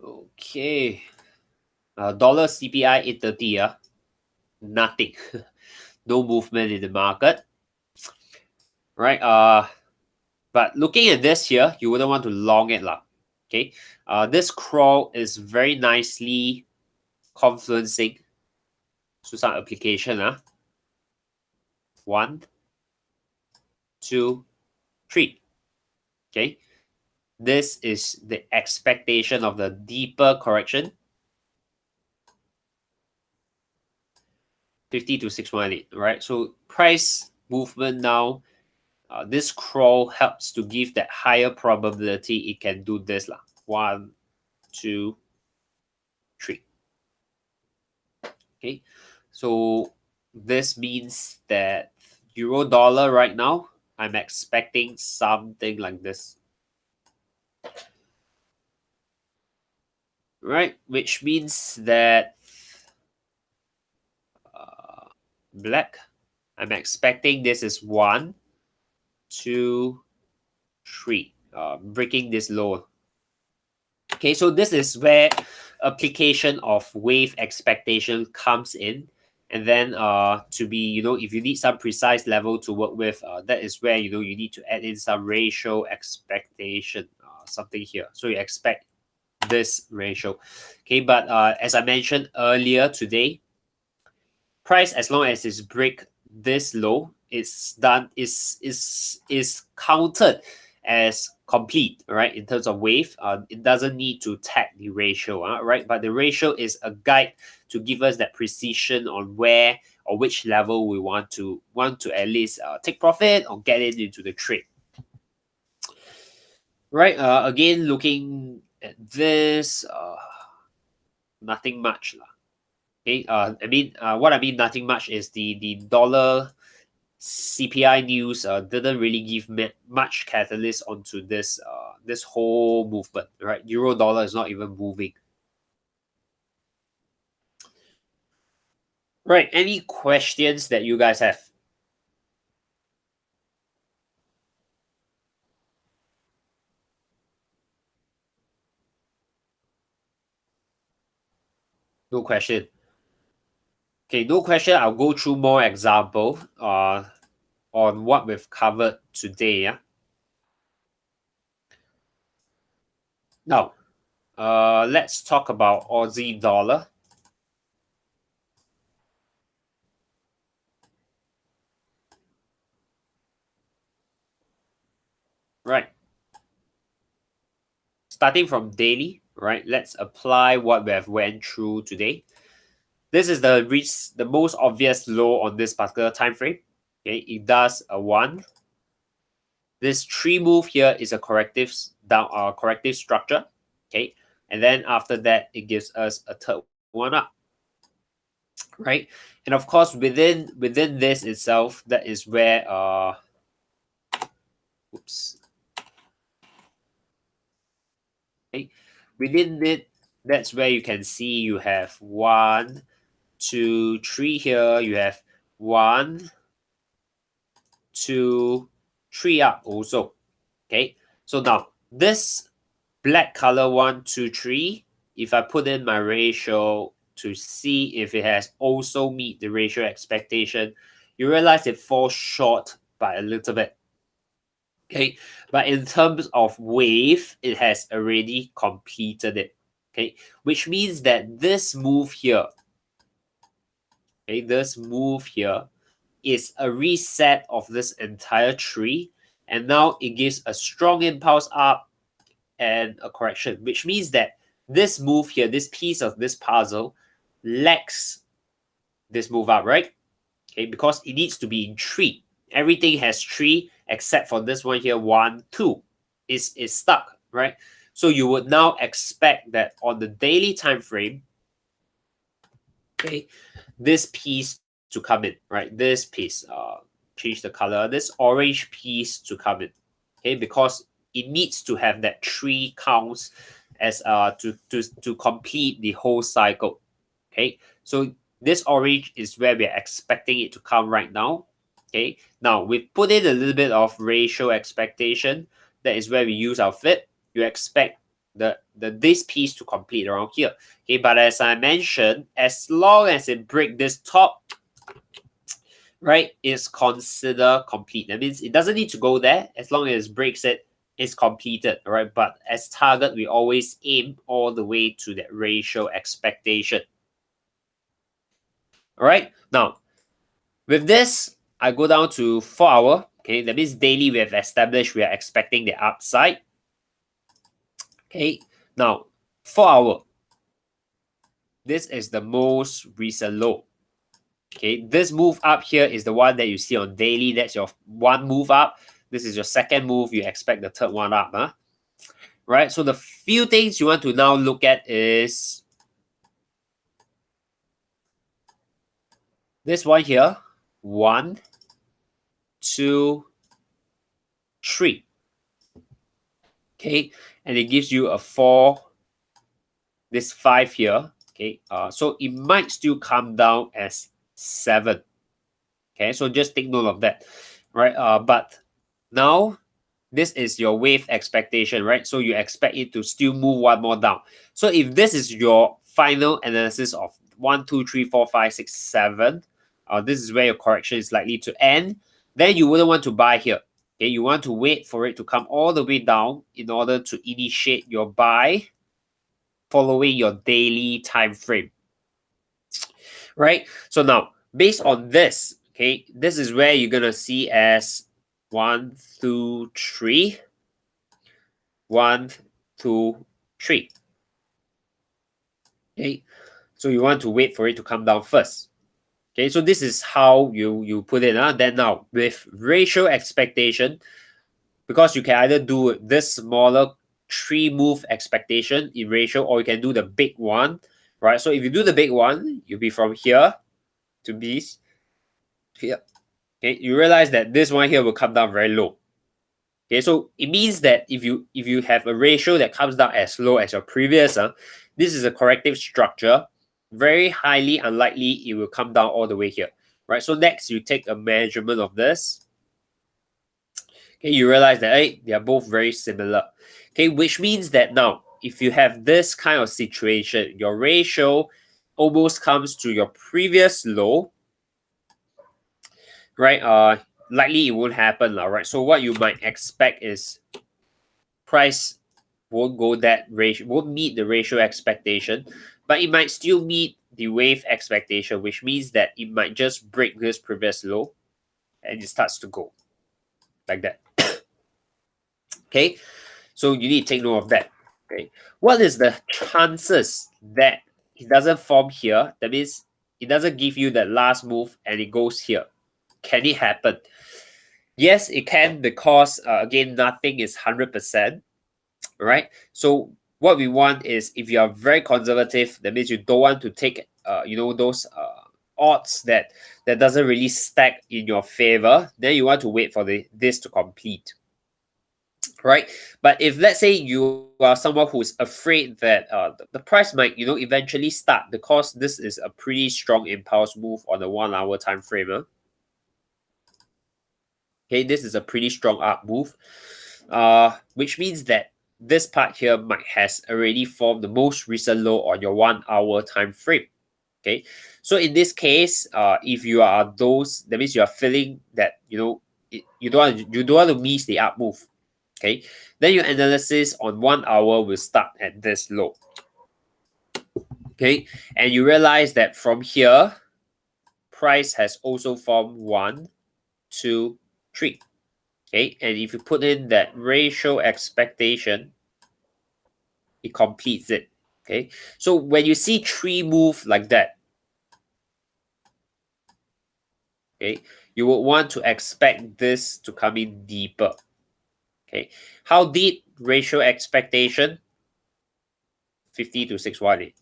Okay. Dollar CPI 830. Nothing. No movement in the market. Right. But looking at this here, you wouldn't want to long it lah. Okay. This crawl is very nicely confluencing to some application. 1, 2, 3. Okay. This is the expectation of the deeper correction. 50 to 618, right? So price movement now this crawl helps to give that higher probability it can do this lah. 1, 2, 3. Okay, so this means that euro dollar right now, I'm expecting something like this. Right, which means that black, I'm expecting this is 1, 2, 3, breaking this low. Okay, so this is where application of wave expectation comes in. And then to be, if you need some precise level to work with, that is where, you need to add in some ratio expectation, something here. So you expect this ratio. Okay, but as I mentioned earlier today, price, as long as it's break this low, it's done, is counted as complete, right? In terms of wave, it doesn't need to tag the ratio, right? But the ratio is a guide to give us that precision on where or which level we want to at least take profit or get it into the trade. Right, again, looking at this, nothing much lah. Okay, what I mean nothing much is the dollar CPI news didn't really give much catalyst onto this this whole movement, right? Euro dollar is not even moving. Right, any questions that you guys have? No question. Okay, no question. I'll go through more example on what we've covered today. Yeah. Now, let's talk about Aussie dollar. Right. Starting from daily, right? Let's apply what we have went through today. This is the most obvious low on this particular time frame. Okay, it does a 1. This 3 move here is a corrective structure. Okay, and then after that, it gives us a third one up. Right, and of course within this itself, that is where okay, within it, that's where you can see you have 1, 2, 3 here. You have 1, 2, 3 up also. Okay, so now this black color 1, 2, 3, if I put in my ratio to see if it has also meet the ratio expectation, you realize it falls short by a little bit. Okay, but in terms of wave, it has already completed it. Okay, which means that this move here, okay, this move here is a reset of this entire tree, and now it gives a strong impulse up and a correction, which means that this move here, this piece of this puzzle, lacks this move up, right? Okay, because it needs to be in 3. Everything has 3 except for this one here, 1, 2 is stuck, right? So you would now expect that on the daily time frame, okay, this piece to come in, right? This piece, change the color, this orange piece to come in, okay, because it needs to have that 3 counts as to complete the whole cycle. Okay, so this orange is where we're expecting it to come right now. Okay, now we put in a little bit of ratio expectation. That is where we use our fit. You expect this piece to complete around here. Okay, but as I mentioned, as long as it break this top, right, it's considered complete. That means it doesn't need to go there. As long as it breaks it, it's completed. All right, but as target, we always aim all the way to that ratio expectation. All right, now with this, I go down to 4 hour. Okay, that means daily we have established we are expecting the upside. Okay, now 4 hour. This is the most recent low. Okay, this move up here is the one that you see on daily. That's your one move up. This is your second move. You expect the third one up, huh? Right. So the few things you want to now look at is this one here. 1, 2, 3. Okay, and it gives you a 4, this 5 here. Okay, so it might still come down as 7. Okay, so just take note of that, right? But now this is your wave expectation, right? So you expect it to still move one more down. So if this is your final analysis of 1, 2, 3, 4, 5, 6, 7, this is where your correction is likely to end, then you wouldn't want to buy here. Okay, you want to wait for it to come all the way down in order to initiate your buy following your daily time frame, right? So now, based on this, okay, this is where you're gonna see as 1, 2, 3, 1, 2, 3. Okay, so you want to wait for it to come down first. Okay, so this is how you put it. Then now with ratio expectation, because you can either do this smaller 3 move expectation in ratio, or you can do the big one, right? So if you do the big one, you'll be from here to this here. Okay, you realize that this one here will come down very low. Okay, so it means that if you have a ratio that comes down as low as your previous, this is a corrective structure. Very highly unlikely it will come down all the way here, right? So next you take a measurement of this. Okay, you realize that hey, they are both very similar. Okay, which means that now if you have this kind of situation, your ratio almost comes to your previous low, right? Likely it won't happen, right? So what you might expect is price won't go that ratio, won't meet the ratio expectation, but it might still meet the wave expectation, which means that it might just break this previous low and it starts to go like that. Okay, so you need to take note of that. Okay, what is the chances that it doesn't form here? That means it doesn't give you that last move and it goes here. Can it happen? Yes, it can, because again, nothing is 100%, right? So what we want is, if you are very conservative, that means you don't want to take those odds that doesn't really stack in your favor, then you want to wait for this to complete, right? But if let's say you are someone who is afraid that the price might eventually start, because this is a pretty strong impulse move on the 1 hour time frame. Okay, this is a pretty strong up move, which means that this part here might has already formed the most recent low on your 1 hour time frame. Okay, so in this case, if you are those, that means you are feeling that you don't want to miss the up move. Okay, then your analysis on 1 hour will start at this low. Okay, and you realize that from here, price has also formed 1, 2, 3. Okay, and if you put in that ratio expectation, it completes it. Okay, so when you see 3 move like that, okay, you would want to expect this to come in deeper. Okay, how deep? Ratio expectation 50 to 618.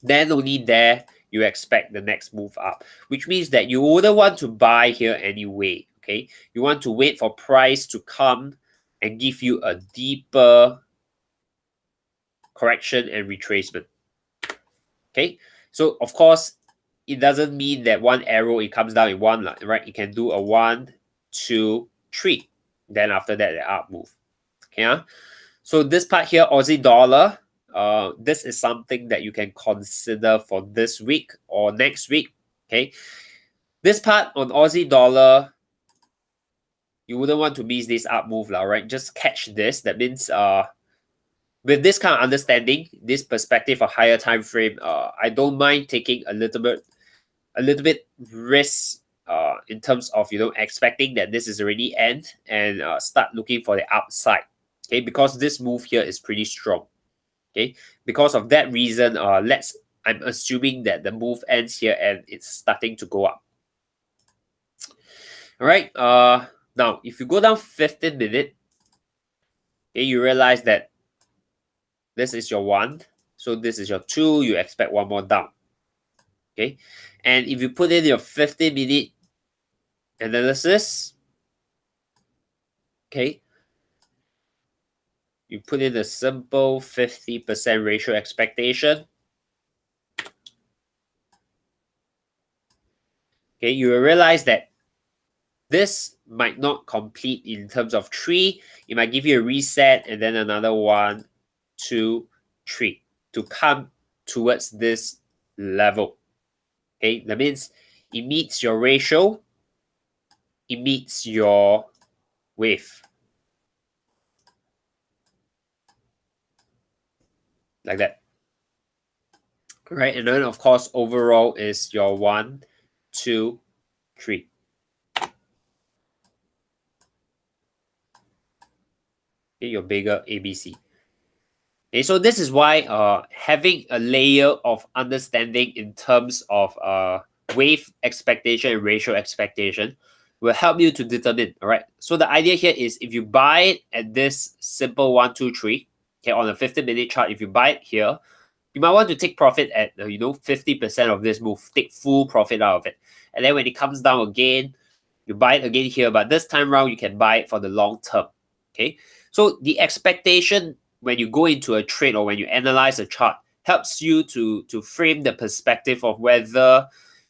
Then only there you expect the next move up, which means that you wouldn't want to buy here anyway. Okay, you want to wait for price to come and give you a deeper correction and retracement. Okay, so of course it doesn't mean that one arrow it comes down in one line, right? You can do a 1, 2, 3. Then after that, the up move. Okay, so this part here, Aussie dollar, this is something that you can consider for this week or next week. Okay, this part on Aussie dollar, you wouldn't want to miss this up move, right? Just catch this. That means with this kind of understanding, this perspective of higher time frame, I don't mind taking a little bit risk in terms of expecting that this is already end and start looking for the upside. Okay, because this move here is pretty strong. Okay, because of that reason, I'm assuming that the move ends here and it's starting to go up. All right. Now, if you go down 15 minutes, okay, you realize that this is your 1, so this is your 2, you expect one more down. Okay, and if you put in your 15-minute analysis, okay, you put in a simple 50% ratio expectation, okay, you will realize that this might not complete in terms of 3. It might give you a reset and then another 1, 2, 3 to come towards this level. Okay, that means it meets your ratio, it meets your wave. Like that. Right, and then of course overall is your 1, 2, 3. Okay, your bigger ABC. Okay, so this is why having a layer of understanding in terms of wave expectation and ratio expectation will help you to determine. All right. So the idea here is if you buy it at this simple 1, 2, 3, okay, on a 15-minute chart, if you buy it here, you might want to take profit at 50% of this move, take full profit out of it, and then when it comes down again, you buy it again here. But this time around, you can buy it for the long term. Okay, so the expectation when you go into a trade or when you analyze a chart helps you to frame the perspective of whether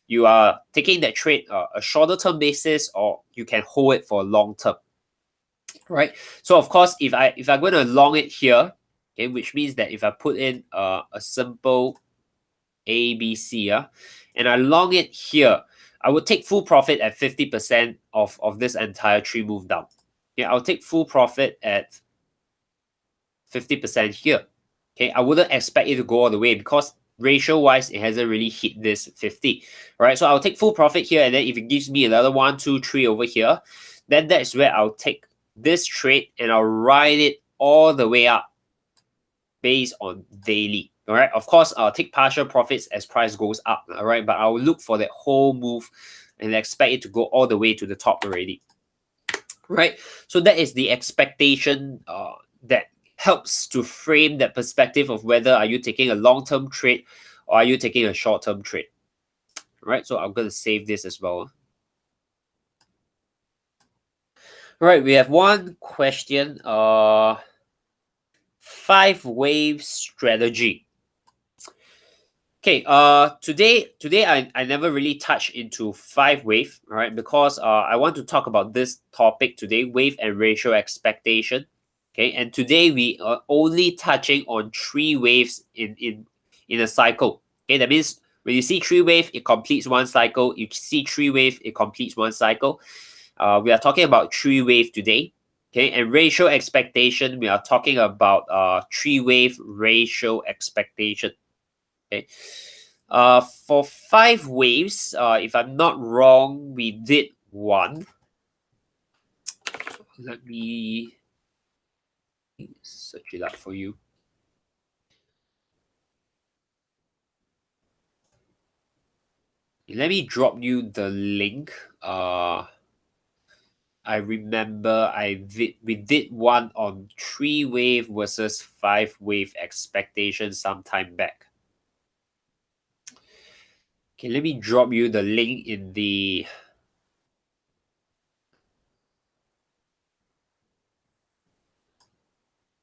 you are taking that trade a shorter term basis or you can hold it for a long term. Right. So of course, if I'm going to long it here, okay, which means that if I put in a simple ABC, and I long it here, I would take full profit at 50% of this entire 3 move down. Okay, I'll take full profit at 50% here. Okay, I wouldn't expect it to go all the way because ratio wise it hasn't really hit this 50. All right, so I'll take full profit here, and then if it gives me another 1, 2, 3 over here, then that's where I'll take this trade and I'll ride it all the way up based on daily. All right, of course, I'll take partial profits as price goes up. All right, but I'll look for that whole move and expect it to go all the way to the top already. Right, so that is the expectation that helps to frame that perspective of whether are you taking a long-term trade or are you taking a short-term trade. All right, so I'm going to save this as well. All right, we have one question. 5 wave strategy. Okay, today I never really touched into 5 wave, all right, because I want to talk about this topic today, wave and ratio expectation. Okay, and today we are only touching on 3 waves in a cycle. Okay, that means when you see 3 wave, it completes one cycle. You see 3 wave, it completes one cycle. We are talking about 3 wave today. Okay, and ratio expectation, we are talking about 3 wave ratio expectation. Okay. For 5 waves, if I'm not wrong, we did one. Let me search it up for you. Let me drop you the link. I remember we did one on 3 wave versus 5 wave expectation some time back. Okay, let me drop you the link in the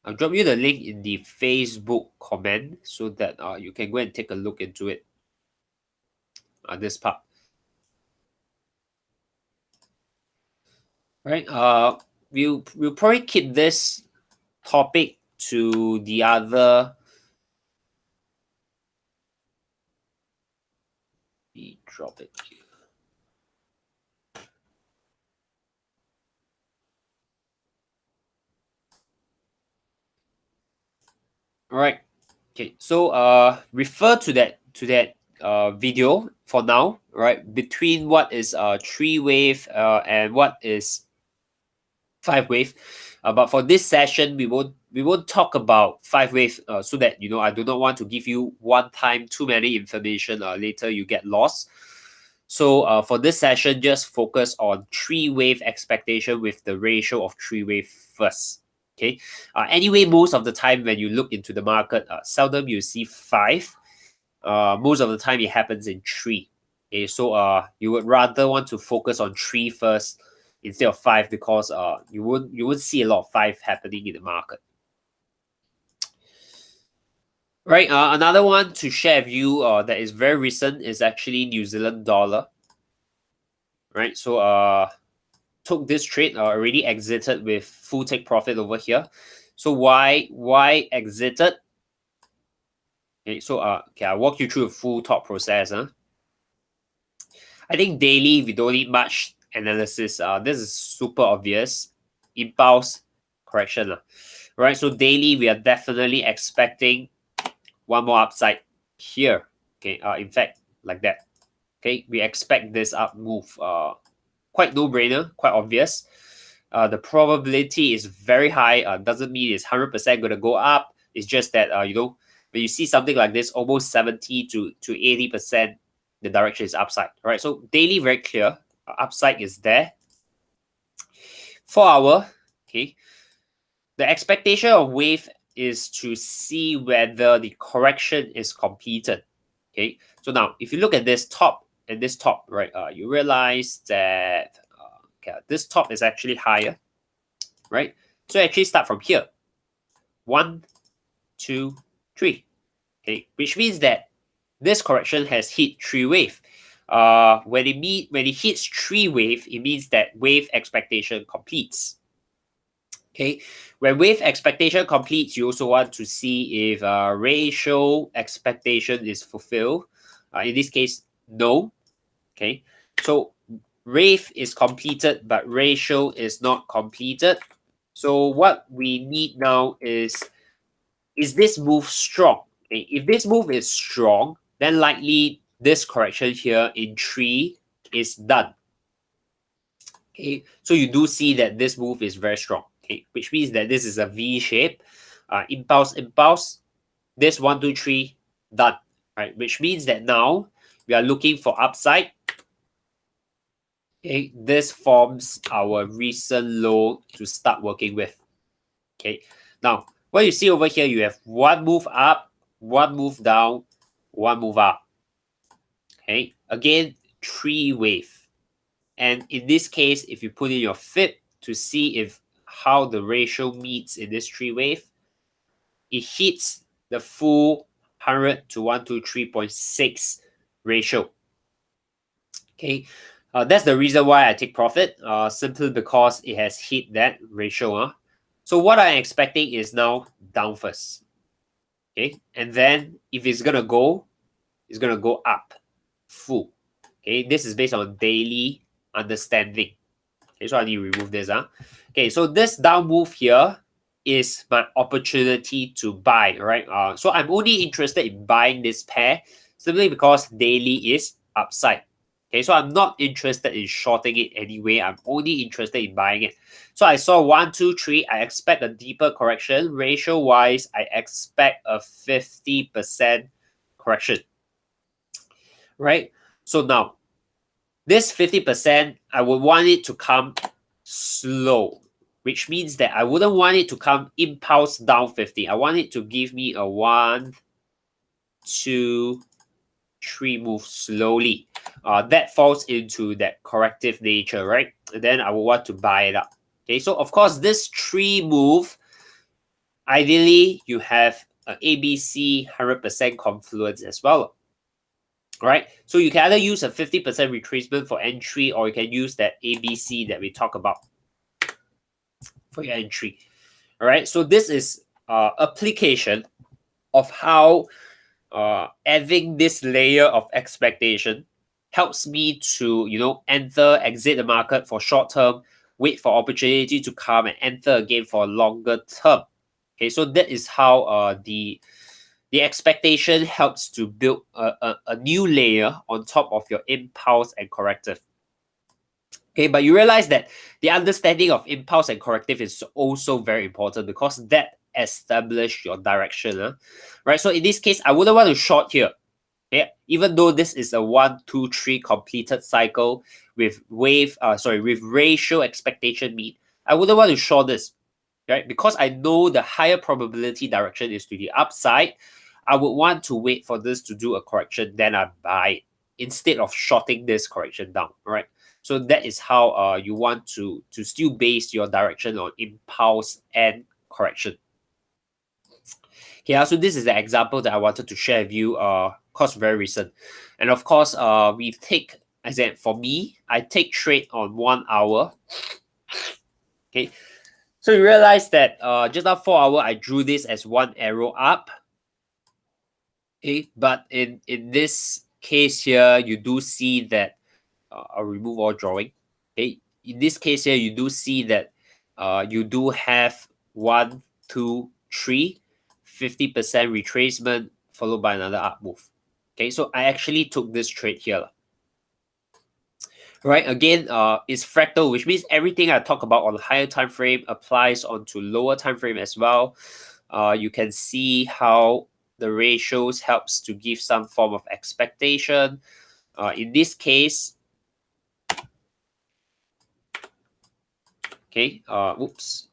I'll drop you the link in the Facebook comment so that you can go and take a look into it. This part. Right. We'll probably keep this topic to the other. Let me drop it here. All right. Okay. So refer to that video for now. Right. Between what is 3 wave and what is 5 wave. But for this session, we won't talk about 5 wave so that I do not want to give you one time too many information. Later you get lost. So for this session, just focus on 3-wave expectation with the ratio of 3-wave first. Okay. Anyway, most of the time when you look into the market, seldom you see 5. Most of the time it happens in 3. Okay, so you would rather want to focus on 3 first instead of 5 because you won't see a lot of 5 happening in the market. Right. Another one to share with you that is very recent is actually New Zealand dollar. Right. So took this trade, already exited with full take profit over here. So why exited? Okay, so okay, I'll walk you through a full thought process. I think daily we don't need much analysis. This is super obvious. Impulse correction. Right. So daily we are definitely expecting one more upside here. Okay. In fact, like that. Okay, we expect this up move. Quite no-brainer, quite obvious. The probability is very high. Doesn't mean it's 100% going to go up. It's just that when you see something like this, almost 70 to 80%, the direction is upside. All right, so daily very clear. Upside is there. 4 hour. Okay, the expectation of wave is to see whether the correction is completed. Okay, so now if you look at this top and this top, right, you realize that okay, this top is actually higher, right? So actually start from here. 1, 2, 3. Okay, which means that this correction has hit 3-wave. When it hits 3-wave, it means that wave expectation completes. Okay, when wave expectation completes, you also want to see if ratio expectation is fulfilled. In this case, no. Okay, so wave is completed, but ratio is not completed. So what we need now is this move strong? Okay, if this move is strong, then likely this correction here in 3 is done. Okay, so you do see that this move is very strong. Okay, which means that this is a V shape. Impulse. This 1, 2, 3 done. Right, which means that now we are looking for upside. Okay, this forms our recent low to start working with. Okay, now what you see over here, you have one move up, one move down, one move up. Okay, again 3-wave. And in this case, if you put in your fib to see if how the ratio meets in this 3-wave, it hits the full 100 to 123.6 ratio. Okay, that's the reason why I take profit, simply because it has hit that ratio. So what I'm expecting is now down first. Okay, and then if it's gonna go, it's gonna go up full. Okay, this is based on daily understanding. Okay, so I need to remove this. Okay, so this down move here is my opportunity to buy, right? So I'm only interested in buying this pair simply because daily is upside. Okay, so I'm not interested in shorting it anyway. I'm only interested in buying it. So I saw 1, 2, 3. I expect a deeper correction. Ratio wise, I expect a 50% correction. Right? So now, this 50%, I would want it to come slow, which means that I wouldn't want it to come impulse down 50. I want it to give me a 1, 2, 3 move slowly. That falls into that corrective nature, right? And then I will want to buy it up. Okay, so of course, this 3 move, ideally, you have an ABC 100% confluence as well. Right? So you can either use a 50% retracement for entry, or you can use that ABC that we talk about for your entry. All right, so this is application of how having this layer of expectation helps me to enter, exit the market for short term, wait for opportunity to come and enter again for a longer term. Okay, so that is how the expectation helps to build a new layer on top of your impulse and corrective. Okay, but you realize that the understanding of impulse and corrective is also very important because that establishes your direction. Right? So in this case, I wouldn't want to short here. Okay, even though this is a 1, 2, 3 completed cycle with with ratio expectation mean, I wouldn't want to short this, right? Because I know the higher probability direction is to the upside. I would want to wait for this to do a correction, then I buy it instead of shorting this correction down, right? So that is how you want to still base your direction on impulse and correction. Okay, so this is the example that I wanted to share with you, cause very recent. And of course, we take, as in for me, I take trade on 1 hour. Okay, so you realize that just now 4 hour, I drew this as one arrow up. Okay, but in this case here, you do see that I'll remove all drawing. Okay, in this case here, you do see that you do have 1, 2, 3, 50% retracement followed by another up move. Okay, so I actually took this trade here. Right, again, it's fractal, which means everything I talk about on higher time frame applies onto lower time frame as well. You can see how the ratios helps to give some form of expectation. In this case, okay, oops.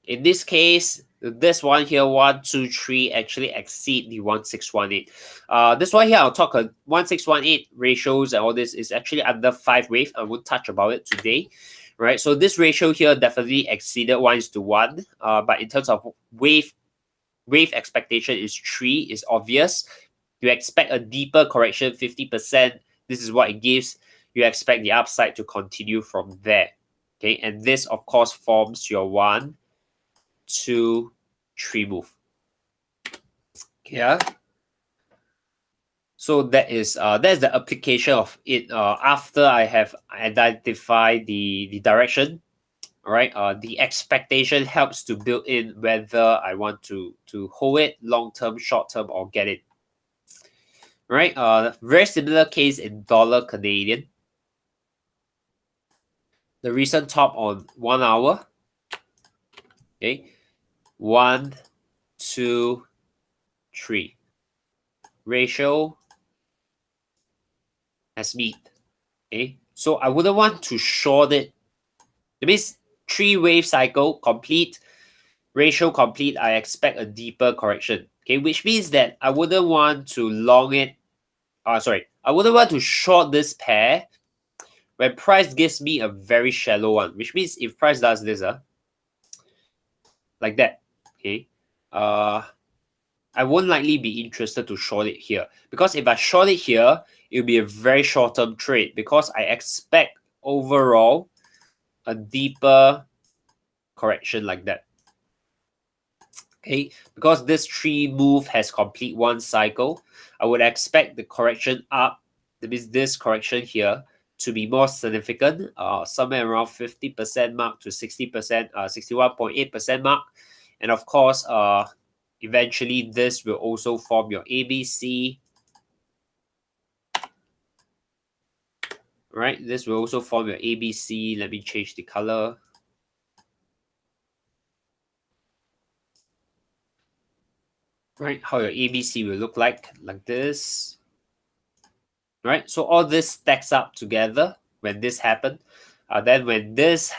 In this case, this one here, 1, 2, 3, actually exceed the 1618. This one here, I'll talk 1618 ratios and all this is actually under 5 wave. I won't touch about it today, right? So this ratio here definitely exceeded 1:1. But in terms of wave expectation is 3 is obvious. You expect a deeper correction, 50%. This is what it gives. You expect the upside to continue from there. Okay, and this of course forms your 1, 2, 3 move. Yeah. So that's the application of it. After I have identified the direction, all right. The expectation helps to build in whether I want to hold it long term, short term, or get it. Right. Very similar case in dollar Canadian. The recent top on 1 hour. Okay. 1, 2, 3. Ratio has meet. Okay. So I wouldn't want to short it. It means 3 wave cycle complete, ratio complete. I expect a deeper correction. Okay, which means that I wouldn't want to long it. I wouldn't want to short this pair when price gives me a very shallow one. Which means if price does this, like that, okay, I won't likely be interested to short it here because if I short it here, it'll be a very short term trade because I expect overall a deeper correction like that. Okay, because this 3 move has complete 1 cycle, I would expect the correction up, that means this correction here, to be more significant, somewhere around 50% mark to 60%, 61.8% mark. And of course, eventually this will also form your ABC. Right, this will also form your ABC. Let me change the color. Right, how your ABC will look like this. Right, so all this stacks up together when this happened. Then when this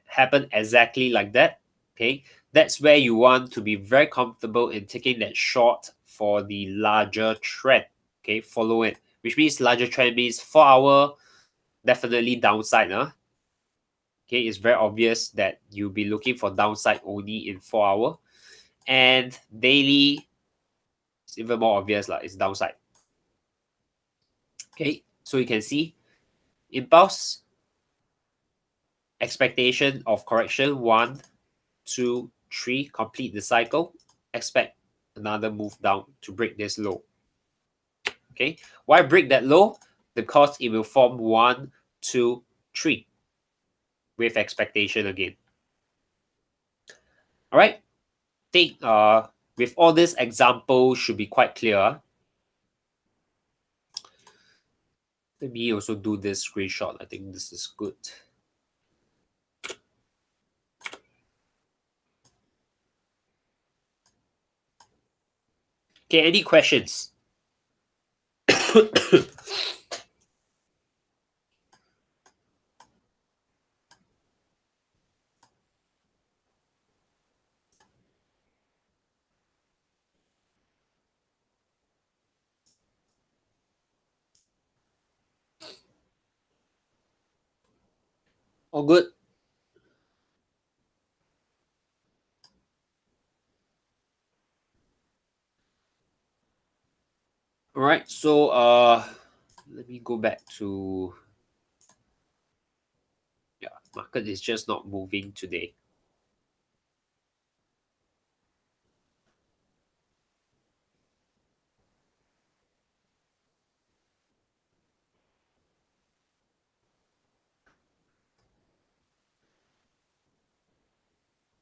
happened exactly like that, okay, that's where you want to be very comfortable in taking that short for the larger trend. Okay, follow it, which means larger trend means 4 hour definitely downside. Okay, it's very obvious that you'll be looking for downside only in 4 hour, and daily it's even more obvious it's downside. Okay, so you can see impulse, expectation of correction 1, 2, 3, complete the cycle, expect another move down to break this low. Okay, why break that low? Because it will form 1, 2, 3 with expectation again. All right, think with all this example should be quite clear. Let me also do this screenshot. I think this is good. Okay, any questions? All good. All right. So let me go back to, yeah, market is just not moving today.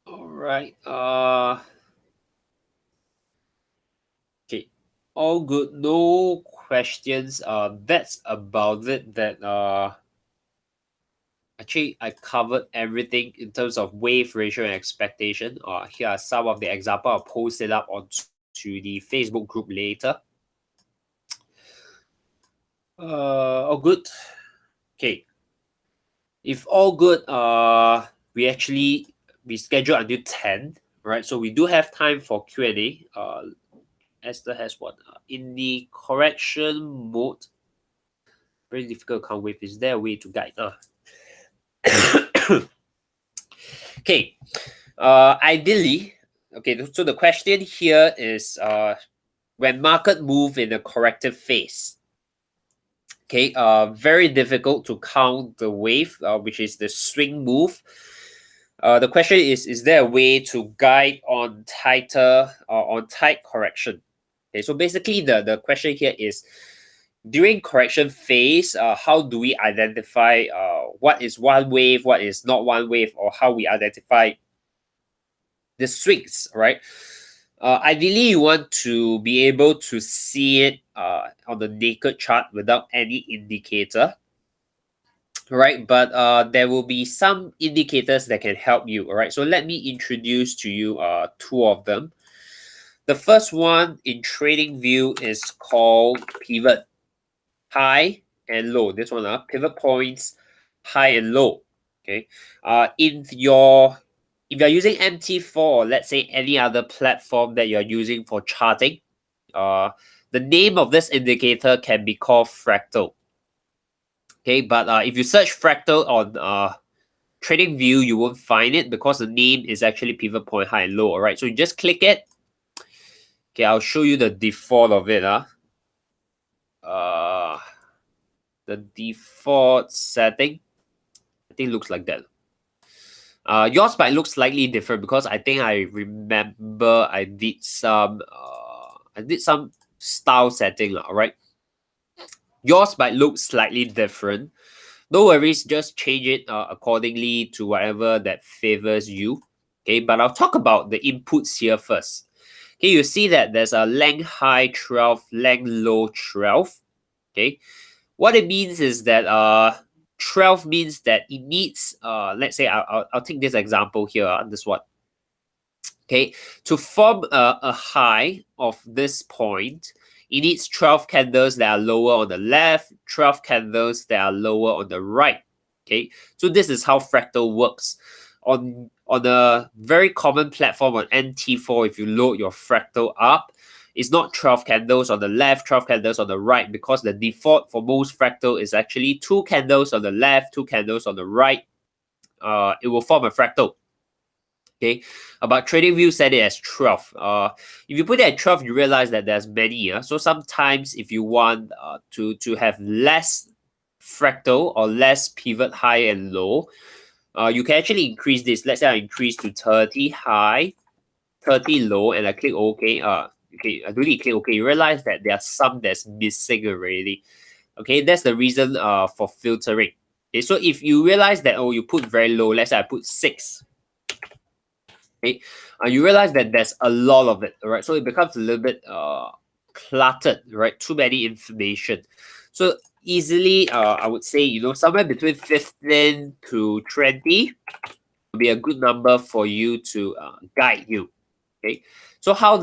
All right. Okay. All good. No questions. That's about it. Actually, I covered everything in terms of wave ratio and expectation. Here are some of the example. I'll post it up onto the Facebook group later. All good. Okay. If all good, we schedule until 10, right? So we do have time for Q&A. Esther has one. In the correction mode, very difficult to count with. Is there a way to guide? Okay. Ideally, okay, so the question here is when market move in a corrective phase. Okay, very difficult to count the wave, which is the swing move. The question is there a way to guide on tighter or on tight correction? Okay, so basically the question here is during correction phase, how do we identify what is one wave, what is not one wave, or how we identify the swings, right? Ideally, you want to be able to see it on the naked chart without any indicator, right? But there will be some indicators that can help you, all right? So let me introduce to you two of them. The first one in trading view is called pivot, high and low. This one, pivot points, high and low. Okay. If you're using MT4 or let's say any other platform that you're using for charting, the name of this indicator can be called fractal. Okay, but if you search fractal on trading view, you won't find it because the name is actually pivot point high and low. All right, so you just click it. Okay, I'll show you the default of it. The default setting, I think looks like that. Yours might look slightly different because I think I remember I did some style setting, all right. Yours might look slightly different. No worries, just change it accordingly to whatever that favors you. Okay, but I'll talk about the inputs here first. Okay, you see that there's a length high 12, length low 12. Okay, what it means is that 12 means that it needs let's say I'll take this example here, this one. Okay, to form a high of this point, it needs 12 candles that are lower on the left, 12 candles that are lower on the right. Okay, so this is how fractal works. On a very common platform on NT4, if you load your fractal up, it's not 12 candles on the left, 12 candles on the right, because the default for most fractal is actually 2 candles on the left, 2 candles on the right. It will form a fractal. Okay, but TradingView set it as 12. If you put it at 12, you realize that there's many. So sometimes if you want to have less fractal or less pivot high and low, you can actually increase this. Let's say I increase to 30 high, 30 low, and I click OK. Okay, I do need to click OK. You realize that there are some that's missing already. Okay, that's the reason for filtering. Okay, so if you realize that, oh, you put very low, let's say I put 6. Okay, you realize that there's a lot of it, right? So it becomes a little bit cluttered, right? Too many information. So easily, I would say, somewhere between 15 to 20 would be a good number for you to guide you. Okay, so how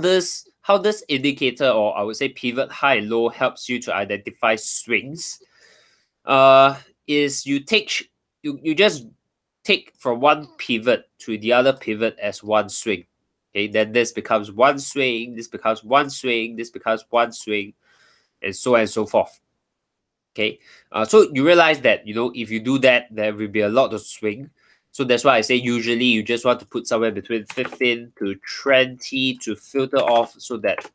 how this indicator, or I would say pivot high and low, helps you to identify swings is you just take from one pivot to the other pivot as one swing. Okay, then this becomes one swing, this becomes one swing, this becomes one swing, and so on and so forth. Okay, so you realize that if you do that, there will be a lot of swing. So that's why I say usually you just want to put somewhere between 15 to 20 to filter off, so that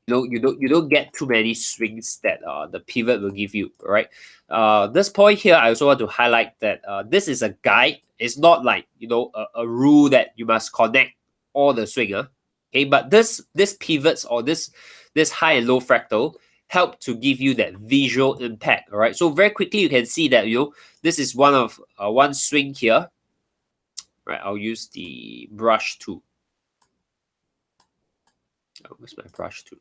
you don't get too many swings that the pivot will give you. Right. This point here, I also want to highlight that this is a guide. It's not like a rule that you must connect all the swing. Okay, but this pivots, or this high and low fractal help to give you that visual impact. All right. So very quickly you can see that this is one swing here. Right. I'll use the brush tool. Where's my brush tool?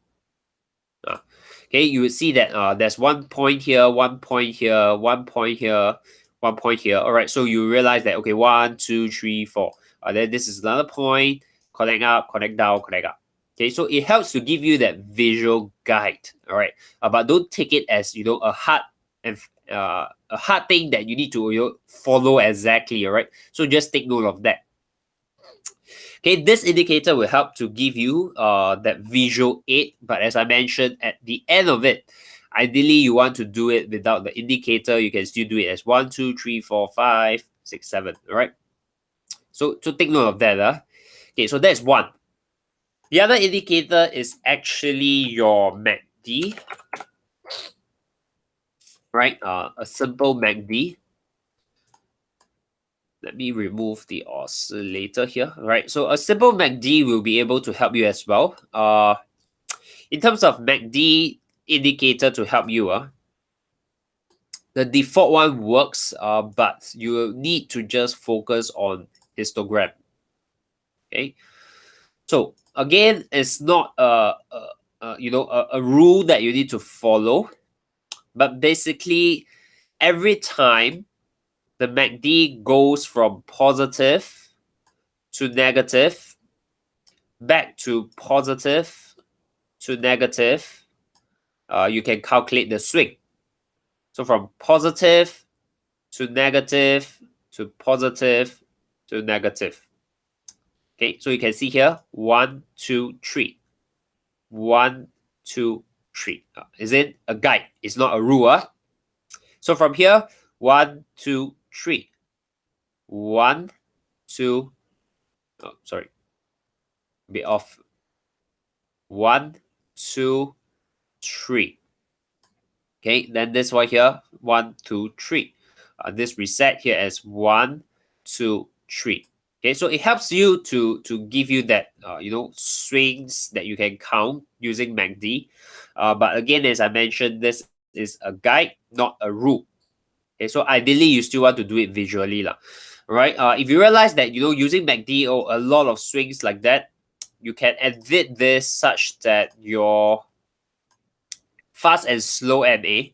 Okay, you will see that there's 1 point here, 1 point here, 1 point here, 1 point here. All right, so you realize that, okay, 1, 2, 3, 4. Then this is another point, connect up, connect down, connect up. Okay, so it helps to give you that visual guide. All right, but don't take it as a hard thing that you need to follow exactly. All right, so just take note of that. Okay, this indicator will help to give you that visual aid, but as I mentioned, at the end of it, ideally you want to do it without the indicator. You can still do it as 1, 2, 3, 4, 5, 6, 7. All right. So take note of that. Okay, so that's one. The other indicator is actually your MACD. Right, a simple MACD. Let me remove the oscillator here. All right, so a simple MACD will be able to help you as well. In terms of MACD indicator to help you, the default one works, but you will need to just focus on histogram. Okay, so again, it's not a rule that you need to follow, but basically every time the MACD goes from positive to negative, back to positive to negative, you can calculate the swing. So from positive to negative to positive to negative. Okay, so you can see here 1, 2, 3. 1, 2, 3. Is it a guide? It's not a rule. So from here, 1, 2, 3. 1, 2. Oh, sorry. A bit off. 1, 2, 3. Okay, then this one here, 1, 2, 3. This reset here as 1, 2, 3. Okay, so it helps you to give you that swings that you can count using MACD. But again, as I mentioned, this is a guide, not a rule. Okay, so ideally you still want to do it visually, lah. Right? If you realize that using MACD or a lot of swings like that, you can edit this such that your fast and slow MA,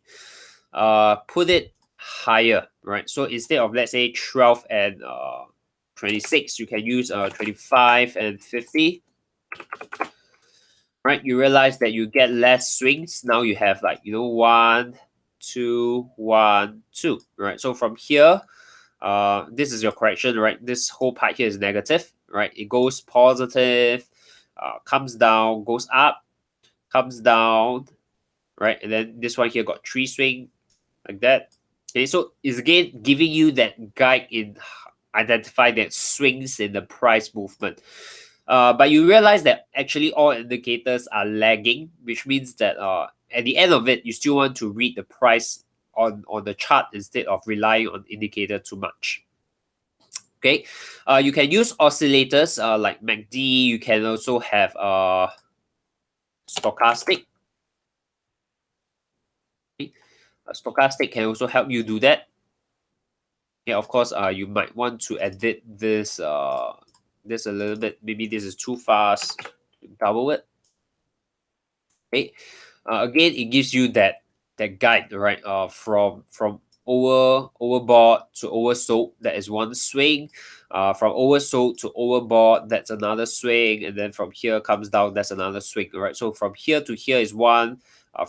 put it higher, right? So instead of, let's say, 12 and 26, you can use 25 and 50. Right? You realize that you get less swings. Now you have 1, 2, 1, 2. Right? So from here, this is your correction, right? This whole part here is negative, right? It goes positive, comes down, goes up, comes down, right? And then this one here got 3 swing, like that. Okay, so it's again giving you that guide in identify that swings in the price movement. But you realize that actually all indicators are lagging, which means that at the end of it, you still want to read the price on the chart instead of relying on indicator too much. Okay, you can use oscillators like MACD. You can also have stochastic. Stochastic can also help you do that. Yeah, of course, you might want to edit this this a little bit. Maybe this is too fast. Double it. Okay. Again, it gives you that guide, right? From overbought to oversold, that is one swing. From oversold to overbought, that's another swing, and then from here comes down, that's another swing. All right, so from here to here is one,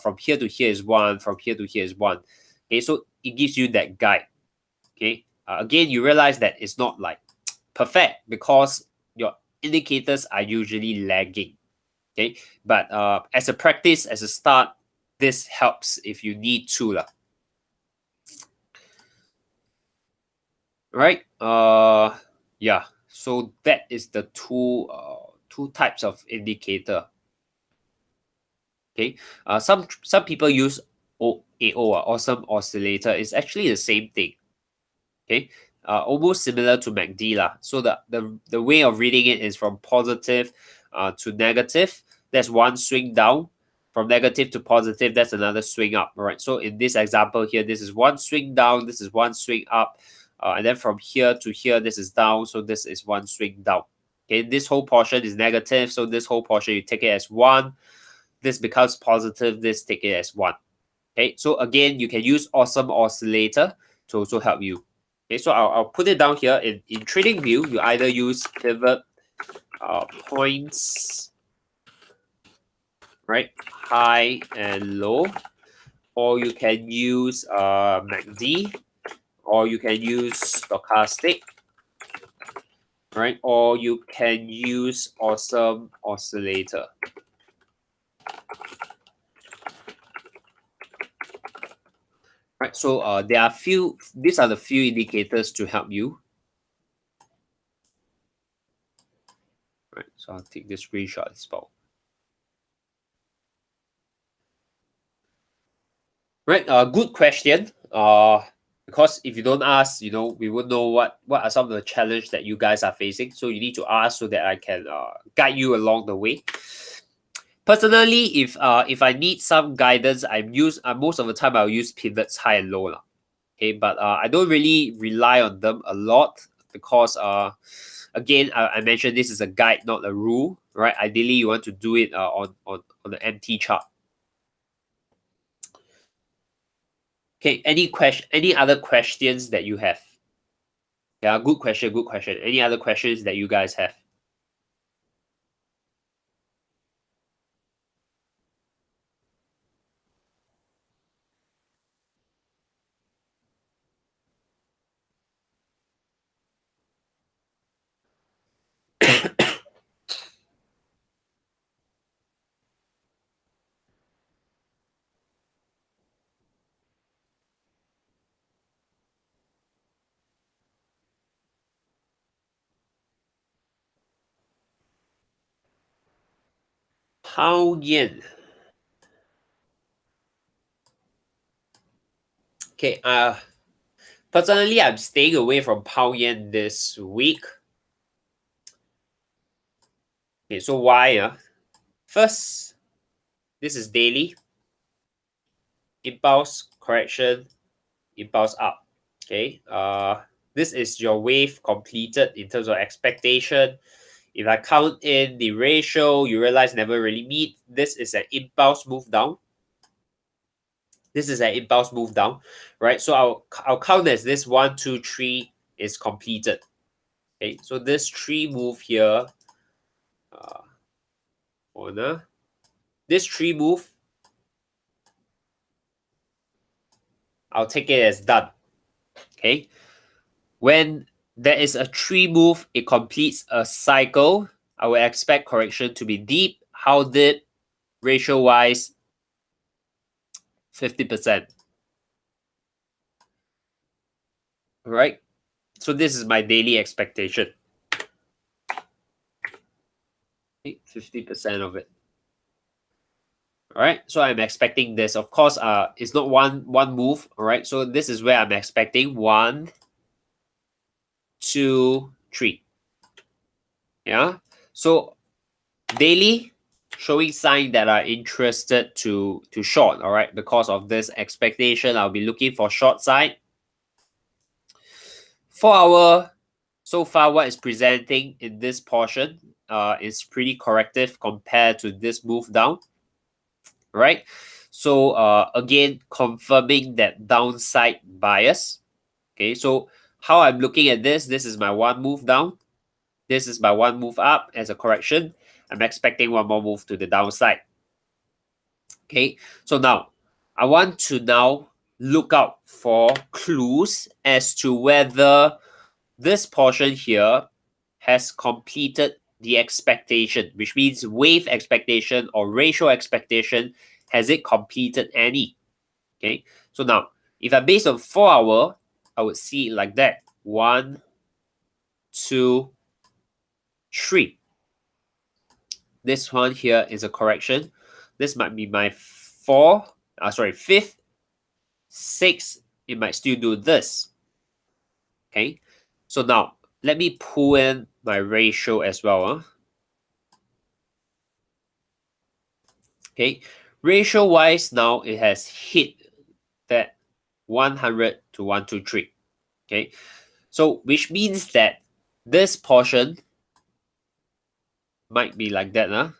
from here to here is one, from here to here is one. Okay, so it gives you that guide. Okay, again, you realize that it's not like perfect because your indicators are usually lagging. Okay, but as a practice, as a start, this helps if you need to lah. Right? Yeah. So that is the two types of indicator. Okay. Some people use AO, awesome oscillator. It's actually the same thing. Okay. Almost similar to MACD lah. So the way of reading it is from positive to negative. That's one swing down. From negative to positive, that's another swing up. All right. So in this example here, this is one swing down. This is one swing up. And then from here to here, this is down. So this is one swing down. Okay. This whole portion is negative. So this whole portion, you take it as one. This becomes positive. This take it as one. Okay. So again, you can use awesome oscillator to also help you. Okay, so I'll put it down here. In TradingView, you either use pivot points, right, high and low, or you can use MACD, or you can use stochastic, right, or you can use awesome oscillator. Right, so there are these are the few indicators to help you. Right, so I'll take this screenshot as well. Right, good question. Because if you don't ask, we won't know what are some of the challenges that you guys are facing. So you need to ask so that I can guide you along the way. Personally, if I need some guidance, most of the time I'll use pivots high and low lah. Okay, but I don't really rely on them a lot because again, I mentioned this is a guide, not a rule, right? Ideally, you want to do it on the MT chart. Okay, any other questions that you have? Yeah, good question. Any other questions that you guys have? Pound yen. Okay, personally, I'm staying away from pound yen this week. Okay, so why? First, this is daily. Impulse correction, impulse up. Okay, this is your wave completed in terms of expectation. If I count in the ratio, you realize never really meet. This is an impulse move down. This is an impulse move down, right? So I'll count as this 1, 2, 3 is completed. Okay, so this 3 move here, this 3 move, I'll take it as done. Okay, when there is a 3 move, it completes a cycle. I would expect correction to be deep. How deep? Ratio wise, 50%. All right. So this is my daily expectation. 50% of it. All right. So I'm expecting this. Of course, it's not one move. All right. So this is where I'm expecting 1, 2, 3. Yeah. So daily showing sign that are interested to short. All right. Because of this expectation, I'll be looking for short side. 4 hour. So far, what is presenting in this portion is pretty corrective compared to this move down, right? So again, confirming that downside bias. Okay, so how I'm looking at this is my one move down. This is my one move up as a correction. I'm expecting one more move to the downside. Okay, so now I want to now look out for clues as to whether this portion here has completed the expectation, which means wave expectation or ratio expectation. Has it completed any? Okay, so now if I base on 4 hour, I would see it like that. 1, 2, 3. This one here is a correction. This might be my fifth, 6. It might still do this. Okay, so now let me pull in my ratio as well. Okay, ratio wise, now it has hit that 100 to 123. Okay, so which means that this portion might be like that.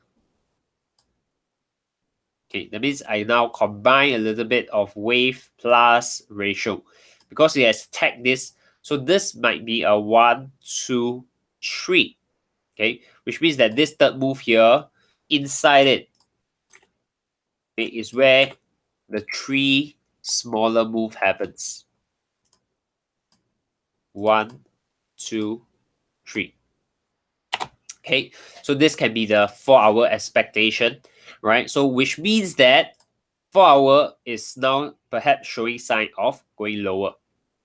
Okay, that means I now combine a little bit of wave plus ratio because it has tagged this. So this might be a 1, 2, 3. Okay, which means that this third move here, inside it, okay, is where the 3 smaller move happens. 1, 2, 3. Okay, so this can be the 4-hour expectation, right? So which means that 4-hour is now perhaps showing sign of going lower.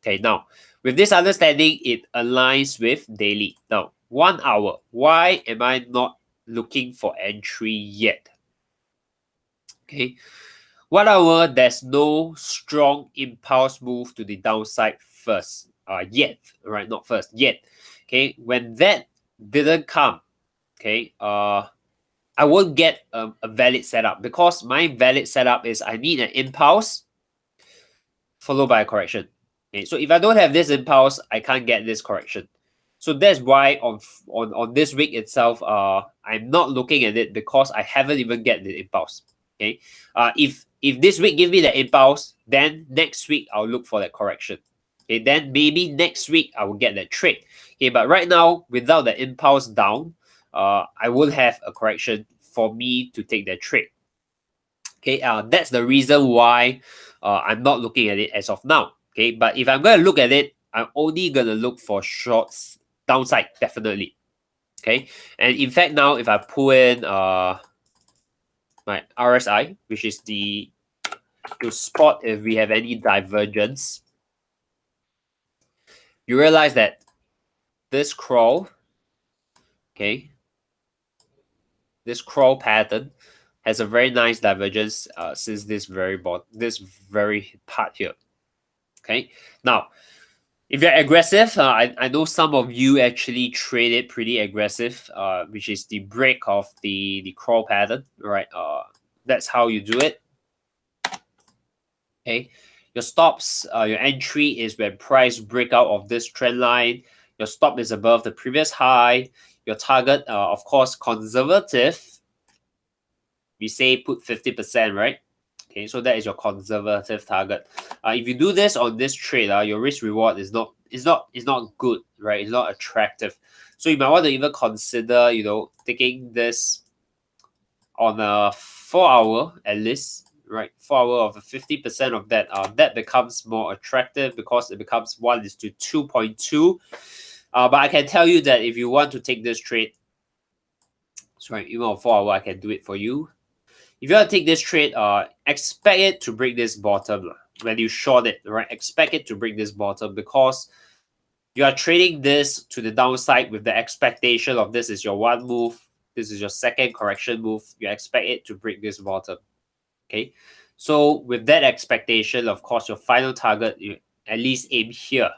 Okay, now with this understanding, it aligns with daily. Now, 1 hour, why am I not looking for entry yet? Okay, 1 hour, there's no strong impulse move to the downside first. Yet, right? Not first, yet. Okay, when that didn't come, okay, I won't get a valid setup because my valid setup is I need an impulse followed by a correction. Okay, so if I don't have this impulse, I can't get this correction. So that's why on this week itself, I'm not looking at it because I haven't even get the impulse. Okay, if this week give me the impulse, then next week I'll look for that correction. Okay, then maybe next week I will get that trade. Okay, but right now without the impulse down, I won't have a correction for me to take that trade. Okay, that's the reason why I'm not looking at it as of now. Okay, but if I'm going to look at it, I'm only going to look for shorts downside, definitely. Okay, and in fact, now if I pull in my RSI, which is to spot if we have any divergence, you realize that this crawl, okay, this crawl pattern has a very nice divergence since this very part here. Okay, now if you're aggressive, I know some of you actually trade it pretty aggressive, which is the break of the crawl pattern, right? That's how you do it. Okay, your stops, your entry is when price break out of this trend line. Your stop is above the previous high. Your target, of course, conservative. We say put 50%, right? Okay, so that is your conservative target. If you do this on this trade, your risk reward is not good, right? It's not attractive. So you might want to even consider, taking this on a 4-hour at least, right? 4 hour of 50% of that. That becomes more attractive because it becomes 1:2.2. But I can tell you that if you want to take this trade, sorry, even on 4 hour, I can do it for you. If you want to take this trade, expect it to break this bottom. When you short it, right? Expect it to break this bottom because you are trading this to the downside with the expectation of this is your one move, this is your second correction move. You expect it to break this bottom. Okay. So with that expectation, of course, your final target, you at least aim here.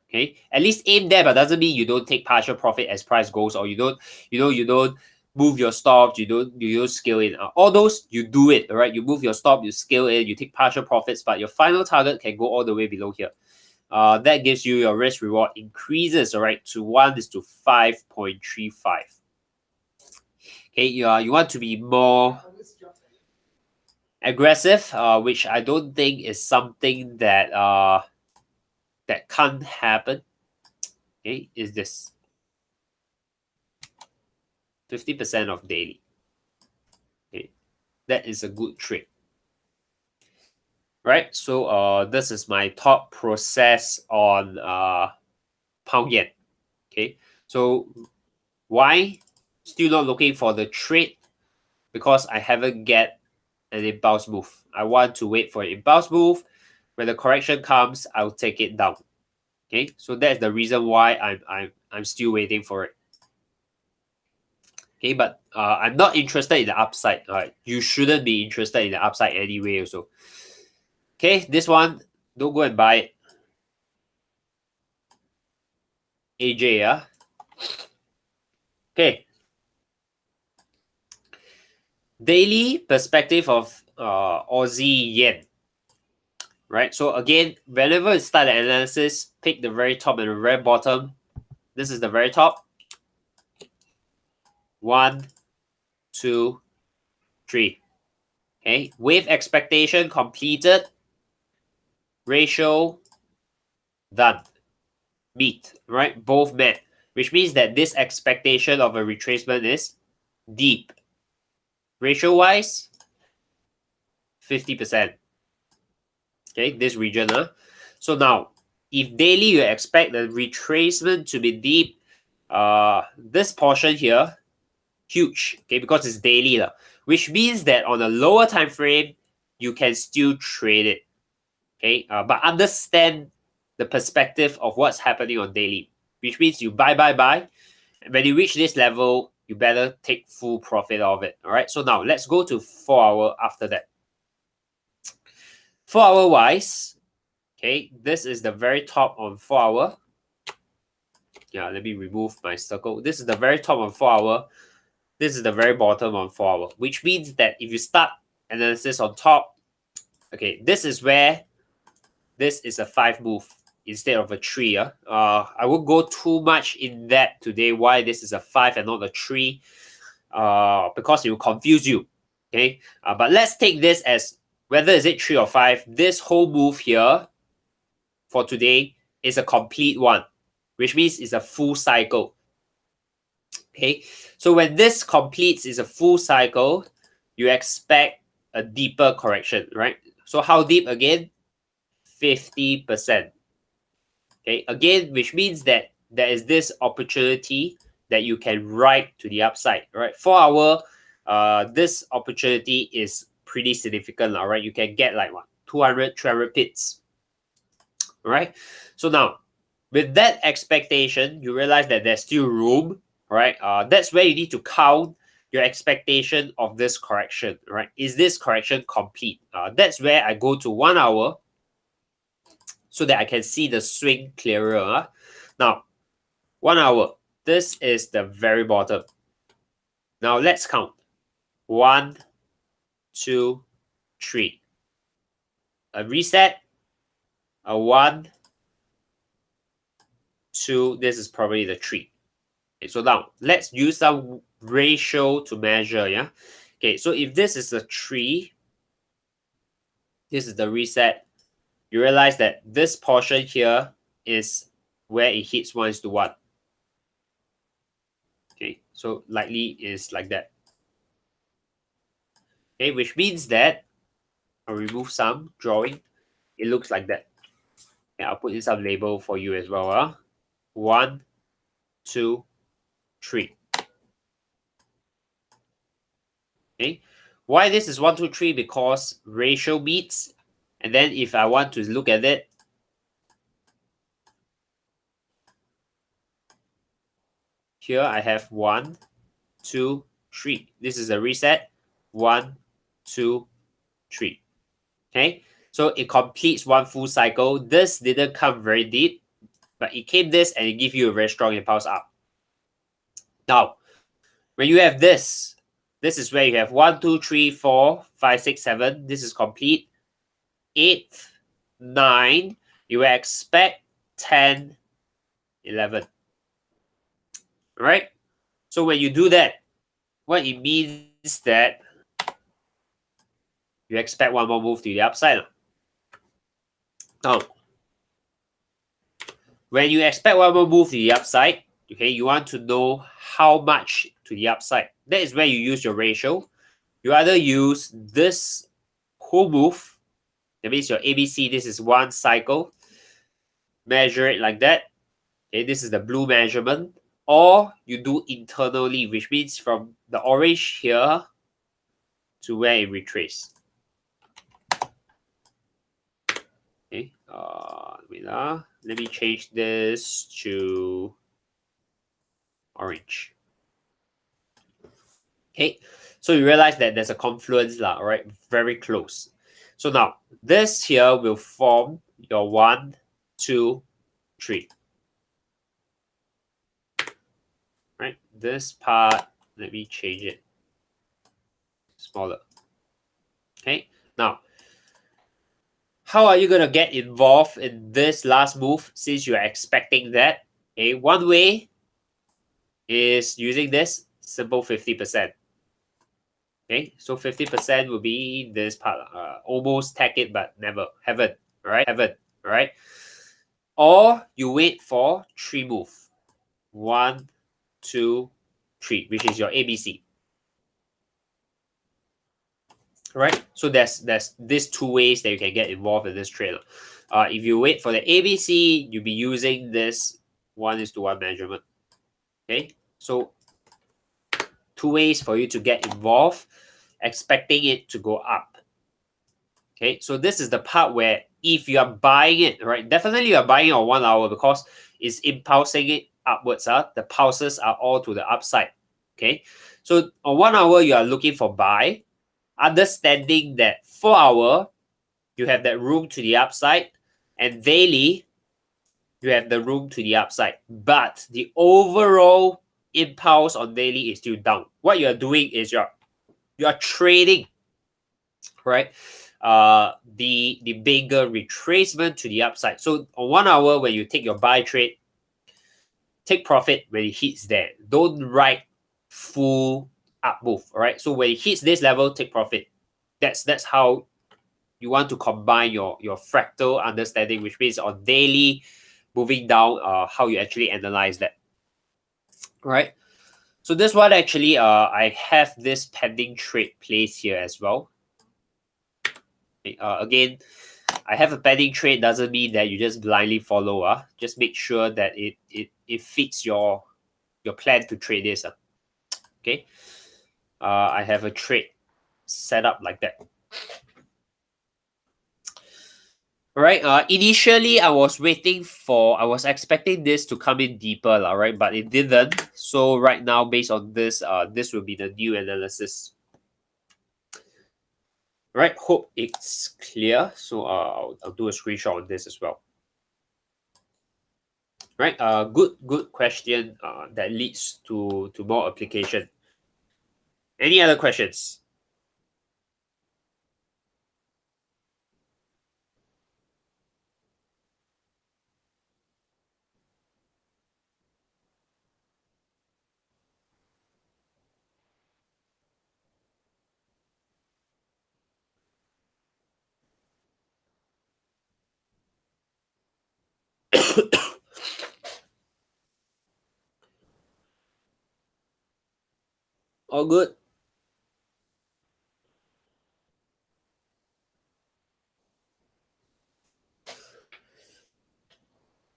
Okay, at least aim there, but doesn't mean you don't take partial profit as price goes, or you don't move your stop, you don't scale in. All those you do it, all right? You move your stop, you scale in, you take partial profits, but your final target can go all the way below here. That gives you your risk reward increases, all right, to 1:5.35. Okay, you want to be more. Aggressive, which I don't think is something that that can't happen. Okay, is this 50% of daily. Okay, that is a good trade. Right, so this is my thought process on pound yen. Okay, so why still not looking for the trade? Because I haven't get an impulse move. I want to wait for an impulse move. When the correction comes, I'll take it down. Okay, so that's the reason why I'm still waiting for it. Okay, but I'm not interested in the upside. All right, you shouldn't be interested in the upside anyway. Also, okay, this one don't go and buy it. AJ, yeah. Okay. Daily perspective of Aussie yen. Right. So again, whenever you start the analysis, pick the very top and the very bottom. This is the very top. 1, 2, 3. Okay. Wave expectation completed. Ratio done. Meet. Right. Both met. Which means that this expectation of a retracement is deep. Ratio wise, 50%. Okay, this region. So now, if daily you expect the retracement to be deep, this portion here, huge. Okay, because it's daily, which means that on a lower time frame, you can still trade it. Okay, but understand the perspective of what's happening on daily, which means you buy. When you reach this level, you better take full profit of it. All right. So now let's go to 4 hour after that. 4 hour wise, okay, this is the very top on 4 hour. Yeah, let me remove my circle. This is the very top on 4 hour. This is the very bottom on 4 hour, which means that if you start analysis on top, okay, this is where this is a 5 move instead of a 3. I won't go too much in that today why this is a 5 and not a 3, because it will confuse you. Okay, but let's take this as whether is it 3 or 5. This whole move here for today is a complete one, which means it's a full cycle. Okay, so when this completes is a full cycle, you expect a deeper correction, right? So how deep again? 50%. Okay, again, which means that there is this opportunity that you can ride to the upside, right? 4 hour, this opportunity is pretty significant, all right? You can get like what, 200, 300 pips, right? So now, with that expectation, you realize that there's still room, right? That's where you need to count your expectation of this correction, right? Is this correction complete? That's where I go to 1 hour so that I can see the swing clearer. Now, 1 hour, this is the very bottom. Now let's count. 1, 2, 3. A reset, a 1, 2, this is probably the 3. Okay, so now let's use some ratio to measure, yeah? Okay, so if this is a 3, this is the reset, you realize that this portion here is where it hits 1:1. Okay, so likely is like that. Okay, which means that I'll remove some drawing. It looks like that. Yeah, I'll put in some label for you as well. 1, 2, 3. Okay, why this is 1, 2, 3? Because ratio meets, and then if I want to look at it, here I have 1, 2, 3. This is a reset. 1, 2, 3. Okay, so it completes one full cycle. This didn't come very deep, but it came this and it gives you a very strong impulse up. Now, when you have this, this is where you have 1, 2, 3, 4, 5, 6, 7. This is complete. 8, 9. You expect 10, 11. Right? So when you do that, what it means that You expect one more move to the upside. Now, when you expect one more move to the upside, okay, you want to know how much to the upside. That is where you use your ratio. You either use this whole move, that means your ABC, this is one cycle, measure it like that. Okay, this is the blue measurement. Or you do internally, which means from the orange here to where it retraces. Okay, let me change this to orange. Okay, so you realize that there's a confluence, right? Very close. So now this here will form your 1, 2, 3. Right? This part, let me change it smaller. Okay, now how are you gonna get involved in this last move since you're expecting that? Okay, one way is using this simple 50%. Okay, so 50% will be this part. Almost take it, but never, haven't, right? Haven't, right? Or you wait for 3 move. 1, 2, 3, which is your ABC. Right? So there's these 2 ways that you can get involved in this trade. If you wait for the ABC, you'll be using this 1:1 measurement. Okay, so 2 ways for you to get involved, expecting it to go up. Okay, so this is the part where if you are buying it, right, definitely you are buying it on 1 hour because it's impulsing it upwards. The pulses are all to the upside. Okay, so on 1 hour you are looking for buy, understanding that 4 hour you have that room to the upside, and daily you have the room to the upside, but the overall impulse on daily is still down. What you're doing is you're trading, right? The bigger retracement to the upside. So on 1 hour, when you take your buy trade, take profit when it hits there. Don't ride full up move. All right. So when it hits this level, take profit. That's how you want to combine your fractal understanding, which means on daily moving down, how you actually analyze that. All right. So this one actually, I have this pending trade placed here as well. Again, I have a pending trade doesn't mean that you just blindly follow. Just make sure that it fits your plan to trade this. Okay. I have a trade set up like that. All right. Initially, I was expecting this to come in deeper, right? But it didn't. So right now, based on this, this will be the new analysis. All right. Hope it's clear. So I'll do a screenshot on this as well. Right. Good question. That leads to more application. Any other questions? All good.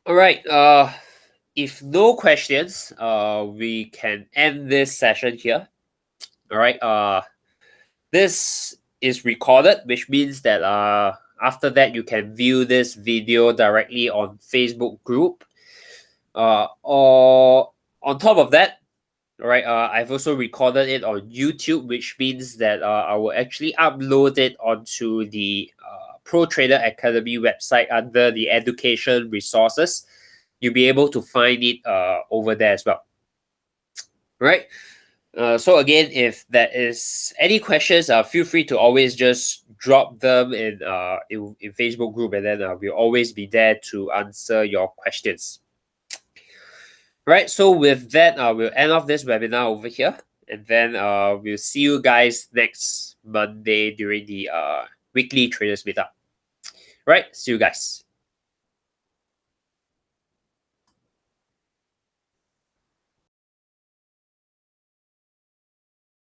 All right. If no questions, we can end this session here. All right. This is recorded, which means that after that you can view this video directly on Facebook group. Or on top of that, all right, I've also recorded it on YouTube, which means that I will actually upload it onto the Pro Trader Academy website under the education resources. You'll be able to find it over there as well. Right. So again, if there is any questions, feel free to always just drop them in Facebook group, and then we'll always be there to answer your questions. Right. So with that, we'll end off this webinar over here, And then we'll see you guys next Monday during the weekly traders meetup. Right, see you guys.